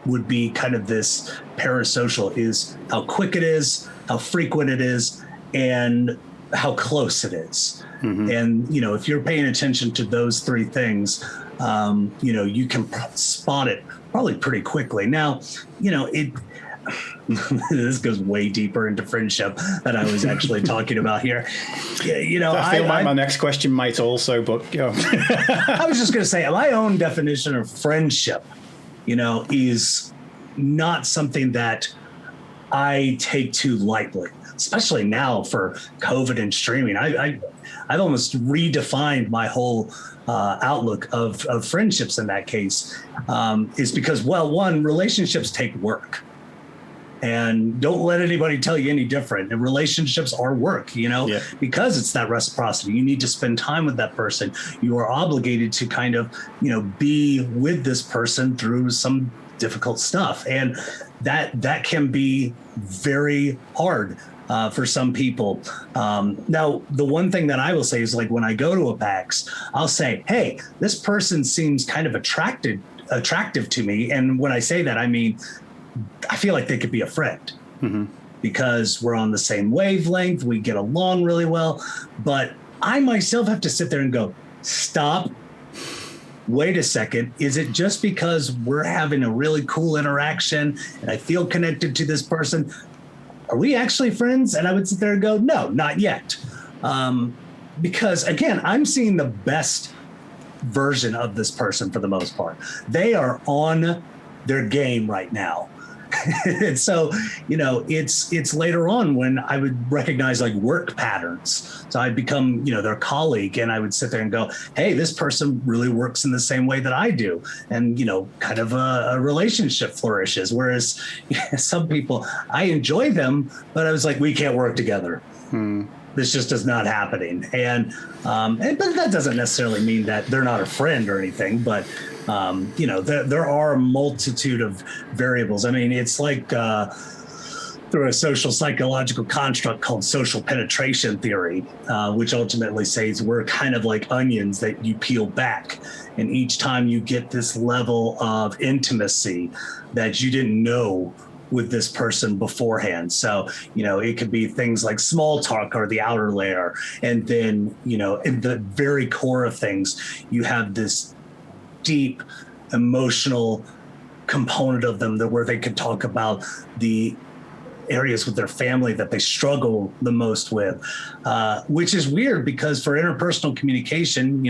would be kind of this parasocial, is how quick it is, how frequent it is, and how close it is. Mm-hmm. And, if you're paying attention to those three things, you can spot it probably pretty quickly. Now, this goes way deeper into friendship than I was actually talking about here. I feel like my next question might also, but I was just going to say, my own definition of friendship, is not something that I take too lightly, especially now for COVID and streaming. I've almost redefined my whole outlook of friendships in that case, is because, one, relationships take work. And don't let anybody tell you any different. And relationships are work, because it's that reciprocity. You need to spend time with that person. You are obligated to kind of, be with this person through some difficult stuff. And that can be very hard for some people. Now, the one thing that I will say is, like, when I go to a PAX, I'll say, hey, this person seems kind of attractive to me. And when I say that, I mean, I feel like they could be a friend, because we're on the same wavelength. We get along really well. But I myself have to sit there and go, stop. Wait a second. Is it just because we're having a really cool interaction and I feel connected to this person? Are we actually friends? And I would sit there and go, no, not yet. Because again, I'm seeing the best version of this person for the most part. They are on their game right now. And so, it's later on when I would recognize like work patterns. So I'd become, their colleague, and I would sit there and go, hey, this person really works in the same way that I do. And, kind of a relationship flourishes. Whereas some people, I enjoy them, but I was like, we can't work together. This just is not happening. But that doesn't necessarily mean that they're not a friend or anything, but there are a multitude of variables. I mean, it's like through a social psychological construct called social penetration theory, which ultimately says we're kind of like onions that you peel back. And each time you get this level of intimacy that you didn't know with this person beforehand. So, it could be things like small talk or the outer layer. And then, in the very core of things, you have this deep emotional component of them where they could talk about the areas with their family that they struggle the most with, which is weird because for interpersonal communication,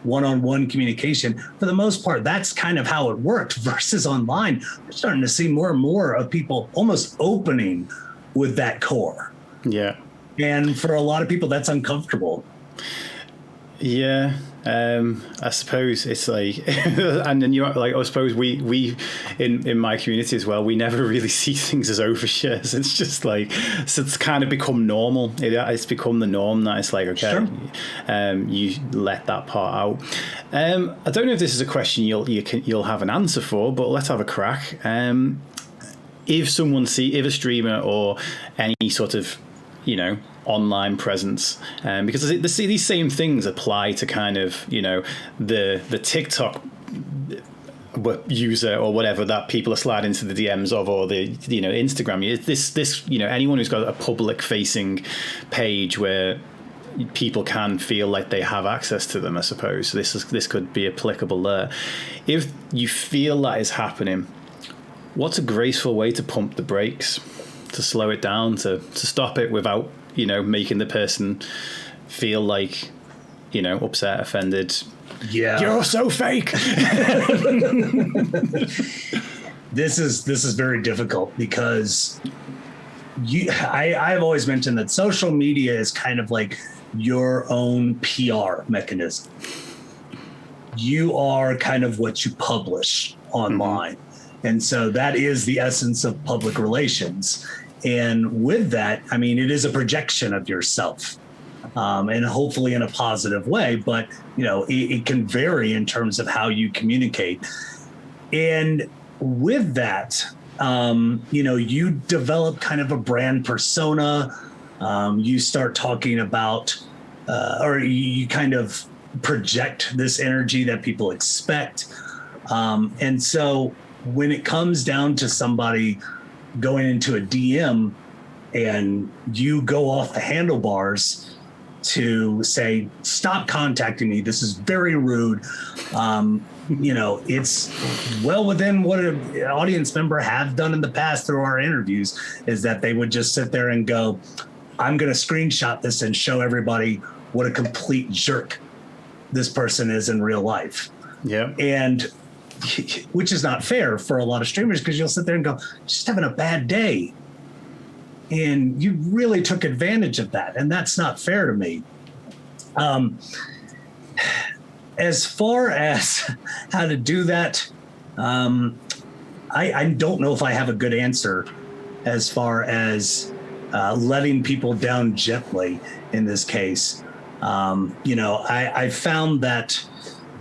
one-on-one communication, for the most part, that's kind of how it worked versus online. We're starting to see more and more of people almost opening with that core. Yeah. And for a lot of people, that's uncomfortable. Yeah. I suppose it's like, and then I suppose we in my community as well, we never really see things as overshares. It's just like, so it's kind of become normal. It's become the norm that it's like, okay, sure. You let that part out. I don't know if this is a question you'll have an answer for, but let's have a crack. If a streamer or any sort of, online presence, because these same things apply to kind of the TikTok user or whatever that people are sliding into the DMs of, or the Instagram. This anyone who's got a public facing page where people can feel like they have access to them, I suppose this could be applicable there. If you feel that is happening, what's a graceful way to pump the brakes, to slow it down, to stop it without making the person feel like, upset, offended? Yeah. You're so fake. This is very difficult because I've always mentioned that social media is kind of like your own PR mechanism. You are kind of what you publish online. Mm-hmm. And so that is the essence of public relations. And with that, I mean, it is a projection of yourself, and hopefully in a positive way, but, it can vary in terms of how you communicate. And with that, you develop kind of a brand persona. You start talking about, or you kind of project this energy that people expect. And so when it comes down to somebody going into a DM and you go off the handlebars to say, stop contacting me, this is very rude. It's well within what an audience member have done in the past through our interviews, is that they would just sit there and go, I'm going to screenshot this and show everybody what a complete jerk this person is in real life. Yeah. And which is not fair for a lot of streamers, because you'll sit there and go, just having a bad day. And you really took advantage of that. And that's not fair to me. As far as how to do that, I don't know if I have a good answer as far as letting people down gently in this case. I found that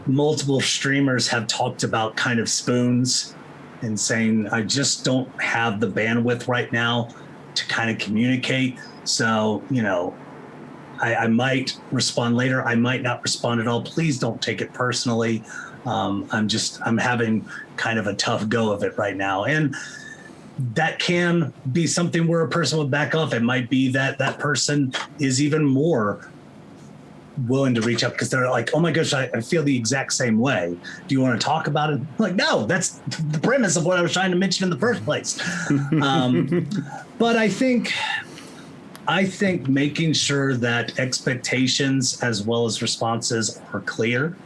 multiple streamers have talked about kind of spoons and saying, I just don't have the bandwidth right now to kind of communicate. So, I might respond later. I might not respond at all. Please don't take it personally. I'm having kind of a tough go of it right now. And that can be something where a person would back off. It might be that that person is even more willing to reach out because they're like, oh my gosh, I feel the exact same way. Do you want to talk about it? I'm like, no, that's the premise of what I was trying to mention in the first place. But I think making sure that expectations as well as responses are clear.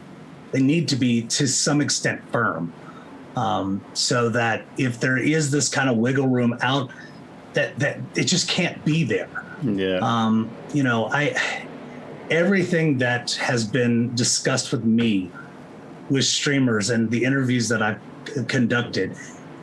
They need to be to some extent firm. so that if there is this kind of wiggle room out, that it just can't be there. Yeah. Everything that has been discussed with me with streamers and the interviews that I've conducted,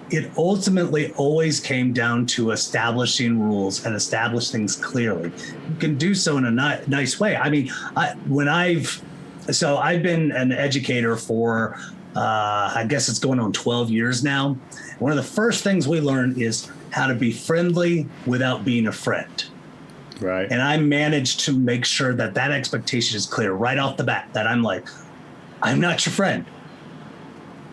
it ultimately always came down to establishing rules and establish things clearly. You can do so in a nice way. I mean, I've been an educator for, I guess it's going on 12 years now. One of the first things we learn is how to be friendly without being a friend. Right. And I managed to make sure that expectation is clear right off the bat, that I'm like, I'm not your friend.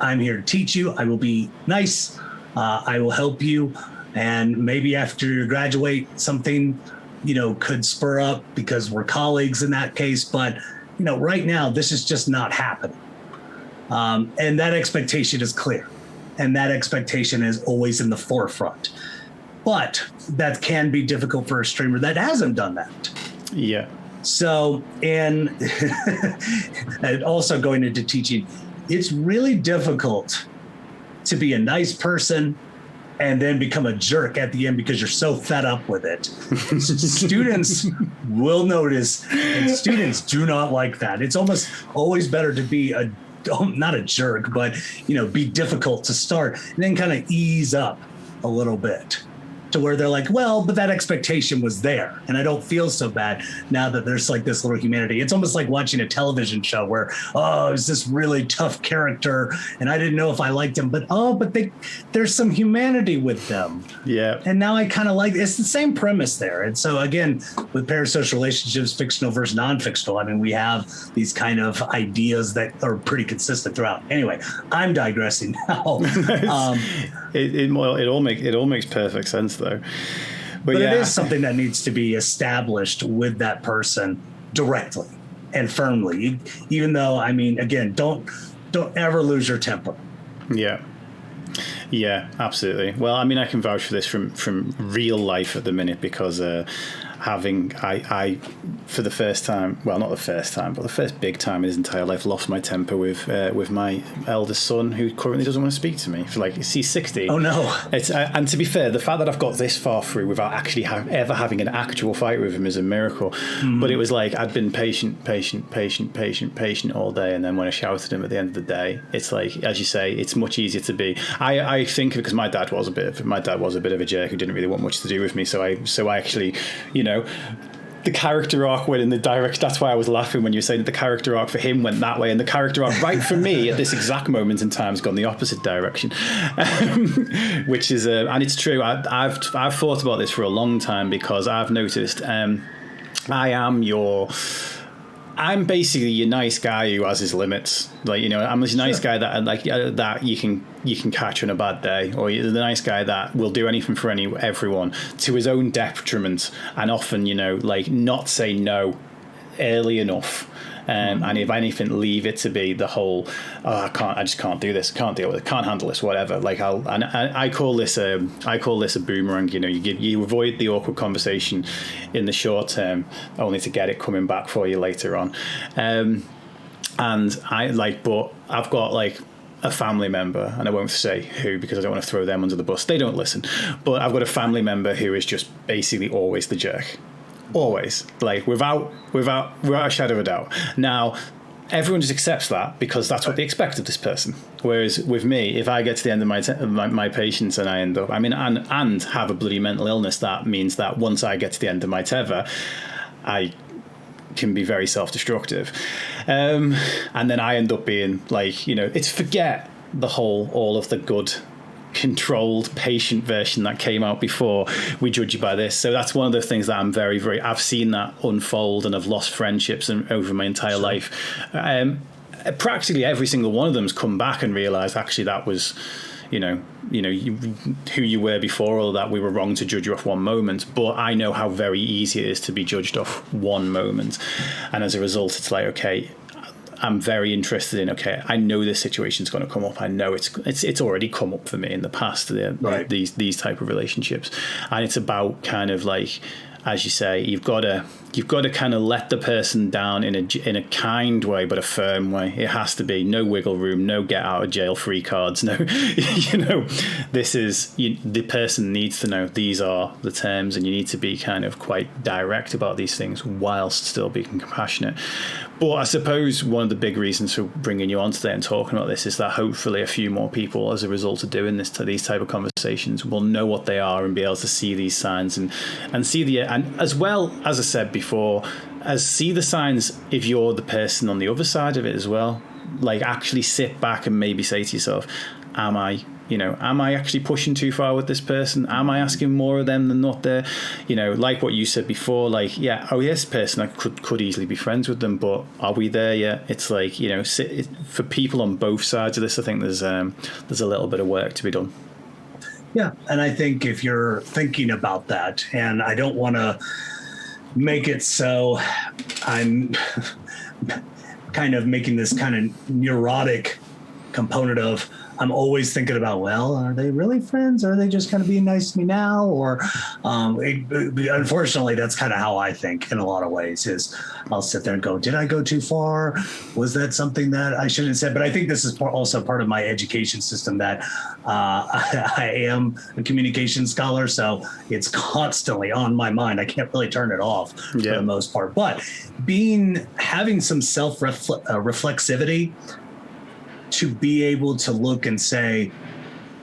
I'm here to teach you. I will be nice. I will help you. And maybe after you graduate, something, could spur up because we're colleagues in that case. But, right now, this is just not happening. And that expectation is clear. And that expectation is always in the forefront. But that can be difficult for a streamer that hasn't done that. Yeah. So, and also going into teaching, it's really difficult to be a nice person and then become a jerk at the end because you're so fed up with it. Students will notice, and students do not like that. It's almost always better to be not a jerk, but, be difficult to start and then kind of ease up a little bit to where they're like, well, but that expectation was there and I don't feel so bad now that there's like this little humanity. It's almost like watching a television show where, it's this really tough character and I didn't know if I liked him, but there's some humanity with them. Yeah. And now I kind of like, it's the same premise there. And so again, with parasocial relationships, fictional versus non-fictional, I mean, we have these kind of ideas that are pretty consistent throughout. Anyway, I'm digressing now. It all makes perfect sense though. But it is something that needs to be established with that person directly and firmly. Even though, I mean, again, don't ever lose your temper. Yeah. Yeah, absolutely. Well, I mean, I can vouch for this from real life at the minute because I for the first time, well, not the first time, but the first big time in his entire life, lost my temper with my eldest son, who currently doesn't want to speak to me. For he's 60. Oh no! And to be fair, the fact that I've got this far through without actually ever having an actual fight with him is a miracle. Mm-hmm. But it was like I'd been patient all day, and then when I shouted at him at the end of the day, it's like, as you say, it's much easier to be. I think because my dad was a bit of a jerk who didn't really want much to do with me, so I actually, the character arc went in the direct. That's why I was laughing when you were saying that the character arc for him went that way, and the character arc right for me at this exact moment in time has gone the opposite direction, which is and it's true. I've thought about this for a long time because I've noticed I'm basically your nice guy who has his limits. I'm this nice guy that that you can catch on a bad day, or the nice guy that will do anything for everyone to his own detriment, and often not say no early enough. And if anything, leave it to be the whole, I just can't do this, can't deal with it, can't handle this, whatever. I call this a boomerang. You avoid the awkward conversation in the short term, only to get it coming back for you later on. And but I've got a family member, and I won't say who because I don't want to throw them under the bus. They don't listen, but I've got a family member who is just basically always the jerk. Always, without a shadow of a doubt. Now, everyone just accepts that because that's what they expect of this person. Whereas with me, if I get to the end of my patience and I end up, and have a bloody mental illness, that means that once I get to the end of my tether, I can be very self-destructive, and then I end up being it's forget all of the good, controlled, patient version that came out before. We judge you by this. So that's one of the things that I'm very, very, I've seen that unfold, and I've lost friendships over my entire life. Practically every single one of them's come back and realized actually that was, who you were before, or that we were wrong to judge you off one moment. But I know how very easy it is to be judged off one moment. And as a result, it's like, okay, I'm very interested in, I know this situation's going to come up. I know it's already come up for me in the past, right. these type of relationships. And it's about kind of as you say, you've got to you've got to kind of let the person down in a kind way, but a firm way. It has to be no wiggle room, no get out of jail free cards. No, the person needs to know these are the terms, and you need to be kind of quite direct about these things whilst still being compassionate. But I suppose one of the big reasons for bringing you on today and talking about this is that hopefully a few more people, as a result of doing these type of conversations, will know what they are and be able to see these signs and see and as well, as I said before, see the signs if you're the person on the other side of it as well. Like, actually sit back and maybe say to yourself, am I actually pushing too far with this person? Am I asking more of them than not there? Like what you said before, like, this person, I could easily be friends with them, but are we there yet? It's like, for people on both sides of this, I think there's a little bit of work to be done. Yeah. And I think if you're thinking about that, and I don't want to make it so I'm kind of making this kind of neurotic component of, I'm always thinking about, well, are they really friends? Or are they just kind of being nice to me now? Or unfortunately, that's kind of how I think in a lot of ways. Is I'll sit there and go, did I go too far? Was that something that I shouldn't have said? But I think this is also part of my education system, that I am a communication scholar. So it's constantly on my mind. I can't really turn it off for the most part. But having some self-reflexivity, to be able to look and say,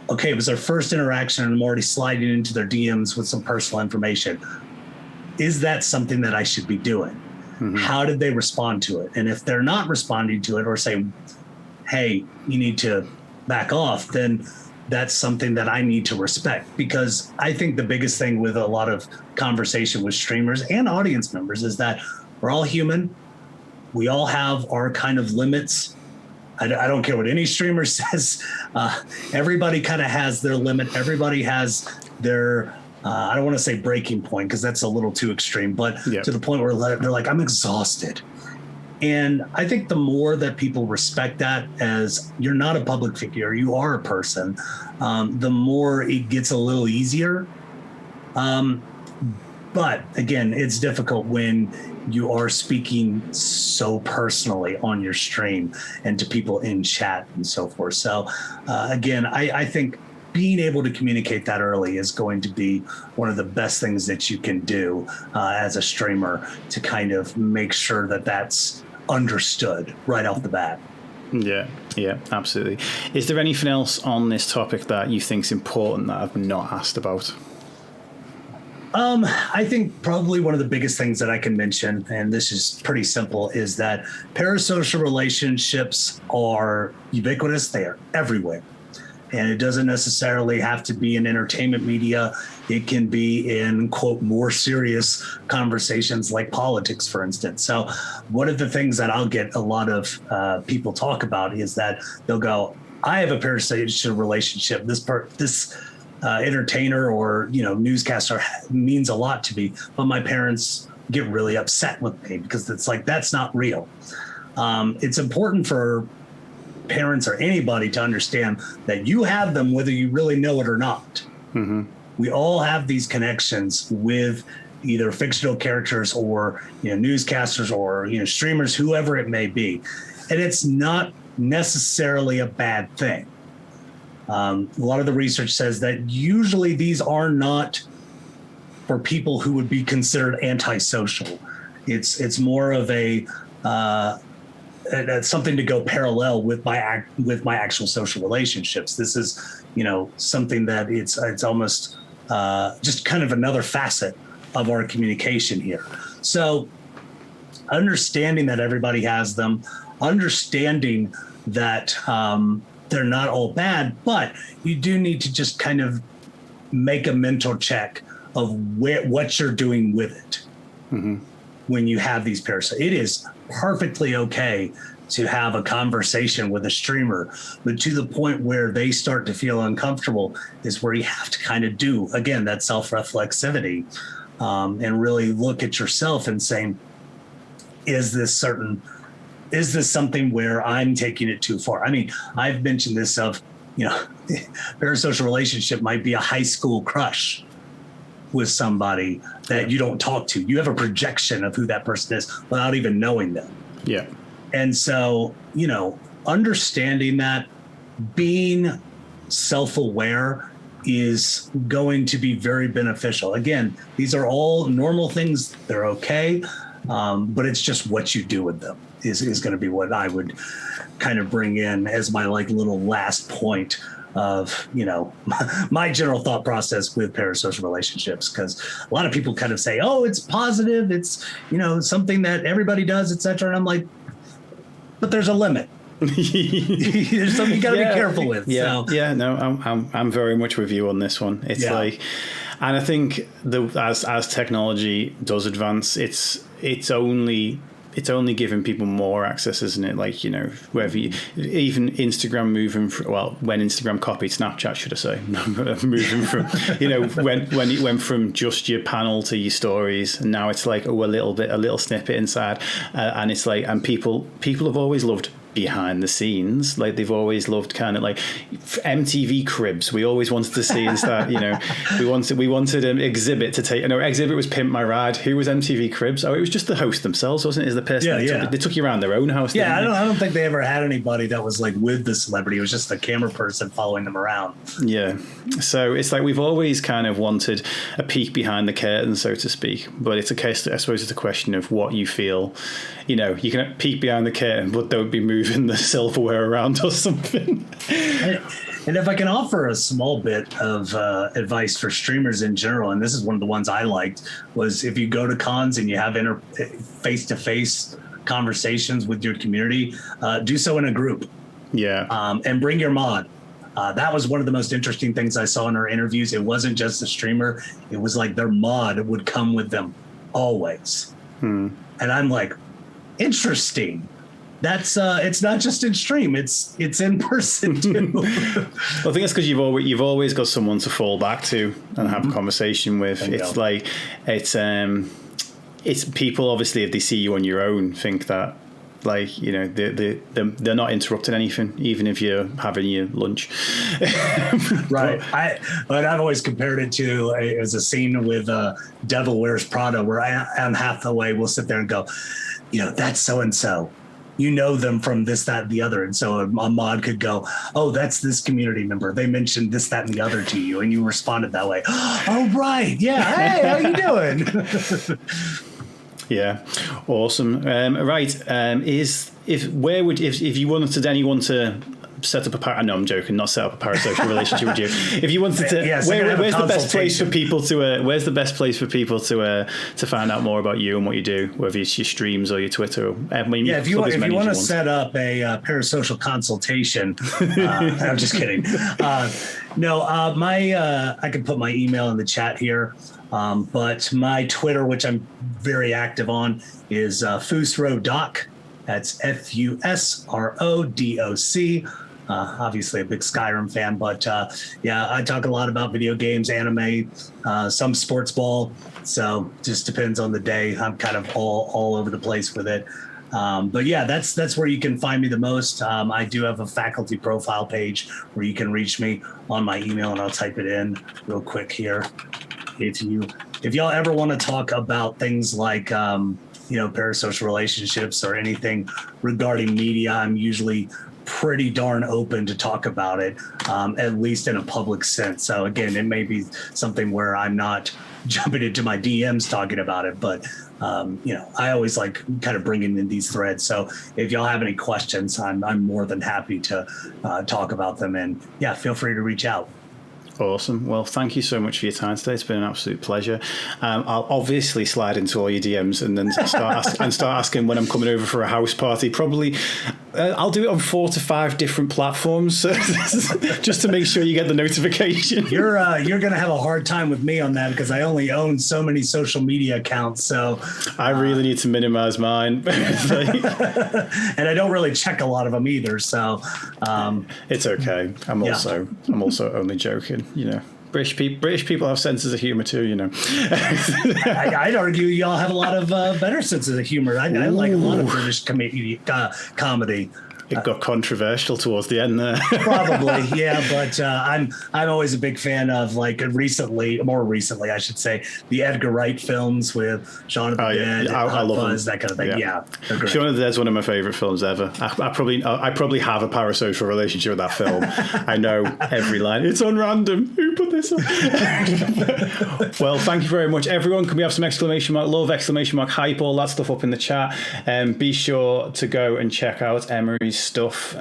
okay, it was our first interaction and I'm already sliding into their DMs with some personal information. Is that something that I should be doing? Mm-hmm. How did they respond to it? And if they're not responding to it, or say, hey, you need to back off, then that's something that I need to respect. Because I think the biggest thing with a lot of conversation with streamers and audience members is that we're all human. We all have our kind of limits. I don't care what any streamer says. Everybody kind of has their limit. Everybody has their, I don't want to say breaking point, because that's a little too extreme, but to the point where they're like, I'm exhausted. And I think the more that people respect that, as you're not a public figure, you are a person, the more it gets a little easier. But again, it's difficult when you are speaking so personally on your stream and to people in chat and so forth. So again, I think being able to communicate that early is going to be one of the best things that you can do as a streamer, to kind of make sure that that's understood right off the bat. Yeah, absolutely. Is there anything else on this topic that you think is important that I've not asked about? I think probably one of the biggest things that I can mention, and this is pretty simple, is that parasocial relationships are ubiquitous. They are everywhere. And it doesn't necessarily have to be in entertainment media. It can be in, quote, more serious conversations like politics, for instance. So one of the things that I'll get a lot of people talk about is that they'll go, I have a parasocial relationship. This entertainer or newscaster means a lot to me, but my parents get really upset with me because it's like, that's not real. It's important for parents or anybody to understand that you have them whether you really know it or not. Mm-hmm. We all have these connections with either fictional characters or newscasters or streamers, whoever it may be, and it's not necessarily a bad thing. A lot of the research says that usually these are not for people who would be considered antisocial. It's more of a something to go parallel with my actual social relationships. This is something that it's almost just kind of another facet of our communication here. So understanding that everybody has them, understanding that they're not all bad, but you do need to just kind of make a mental check of what you're doing with it. Mm-hmm. When you have these parasites. It is perfectly okay to have a conversation with a streamer, but to the point where they start to feel uncomfortable is where you have to kind of do, again, that self-reflexivity, and really look at yourself and saying, is this something where I'm taking it too far? I mean, I've mentioned this of, parasocial relationship might be a high school crush. with somebody that you don't talk to. You have a projection of who that person is without even knowing them. Yeah. And so, understanding that, being self-aware is going to be very beneficial. Again, these are all normal things. They're okay. But it's just what you do with them is going to be what I would kind of bring in as my little last point of, my general thought process with parasocial relationships. Because a lot of people kind of say, oh, it's positive. It's, something that everybody does, et cetera. And I'm like, but there's a limit. There's something you got to be careful with. Yeah. So. Yeah. No, I'm very much with you on this one. It's and I think as technology does advance, it's only giving people more access, isn't it? Whether even Instagram moving from, when Instagram copied Snapchat, should I say, moving from, when it went from just your panel to your stories, and now it's a little snippet inside, and it's and people have always loved behind the scenes. They've always loved kind of MTV Cribs. We always wanted to see and start, we wanted an Exhibit to take. Exhibit was Pimp My Ride. Who was MTV Cribs? Oh, it was just the host themselves, wasn't it? Is the person they took you around their own house. Yeah, I don't think they ever had anybody that was with the celebrity. It was just the camera person following them around. Yeah. So it's we've always kind of wanted a peek behind the curtain, so to speak. But it's I suppose it's a question of what you feel. You can peek behind the curtain, but don't be moving the silverware around or something. And if I can offer a small bit of advice for streamers in general, and this is one of the ones I liked, was if you go to cons and you have face-to-face conversations with your community, do so in a group. Yeah. And bring your mod. That was one of the most interesting things I saw in our interviews. It wasn't just the streamer. It was their mod would come with them always. And I'm like, interesting. That's it's not just in stream; it's in person too. Well, I think it's because you've always got someone to fall back to and have a conversation with. It's people obviously, if they see you on your own, think that they're not interrupting anything, even if you're having your lunch. Right. I've always compared it to as a scene with Devil Wears Prada, where Anne Hathaway will sit there and go, that's so and so. You know them from this, that, and the other. And so a mod could go, oh, that's this community member. They mentioned this, that, and the other to you. And you responded that way. Oh, right. Yeah. Hey, how you doing? Yeah. Awesome. Right. If you wanted anyone to set up I know I'm joking, not set up a parasocial relationship with you. If you wanted to, where's the best place for people to? Where's the best place for people to find out more about you and what you do, whether it's your streams or your Twitter? If you want to set up a parasocial consultation, I'm just kidding. I can put my email in the chat here, but my Twitter, which I'm very active on, is FusroDoc. That's FusroDoc. Obviously a big Skyrim fan, but I talk a lot about video games, anime, some sports ball. So just depends on the day. I'm kind of all over the place with it. But that's where you can find me the most. I do have a faculty profile page where you can reach me on my email, and I'll type it in real quick here. If y'all ever want to talk about things like parasocial relationships or anything regarding media, I'm usually pretty darn open to talk about it, at least in a public sense. So again, it may be something where I'm not jumping into my DMs talking about it, but I always like kind of bringing in these threads. So if y'all have any questions, I'm more than happy to talk about them, and feel free to reach out. Awesome. Well, thank you so much for your time today. It's been an absolute pleasure. I'll obviously slide into all your DMs and then start asking when I'm coming over for a house party. Probably I'll do it on 4 to 5 different platforms just to make sure you get the notification. You're going to have a hard time with me on that because I only own so many social media accounts. So I really need to minimize mine. And I don't really check a lot of them either. So it's okay. I'm also only joking. British people have senses of humor too. I'd argue y'all have a lot of better senses of humor. I like a lot of British comedy. It got controversial towards the end there. Probably, yeah. But I'm always a big fan of, like, more recently, I should say, the Edgar Wright films with Shaun of the Dead, I love Buzz, them. that kind of thing. Yeah, they're great. Shaun of the Dead's one of my favorite films ever. I probably have a parasocial relationship with that film. I know every line. It's on random. Who put this on? Well, thank you very much, everyone. Can we have some exclamation mark love, exclamation mark hype, all that stuff up in the chat? Be sure to go and check out Emory's stuff.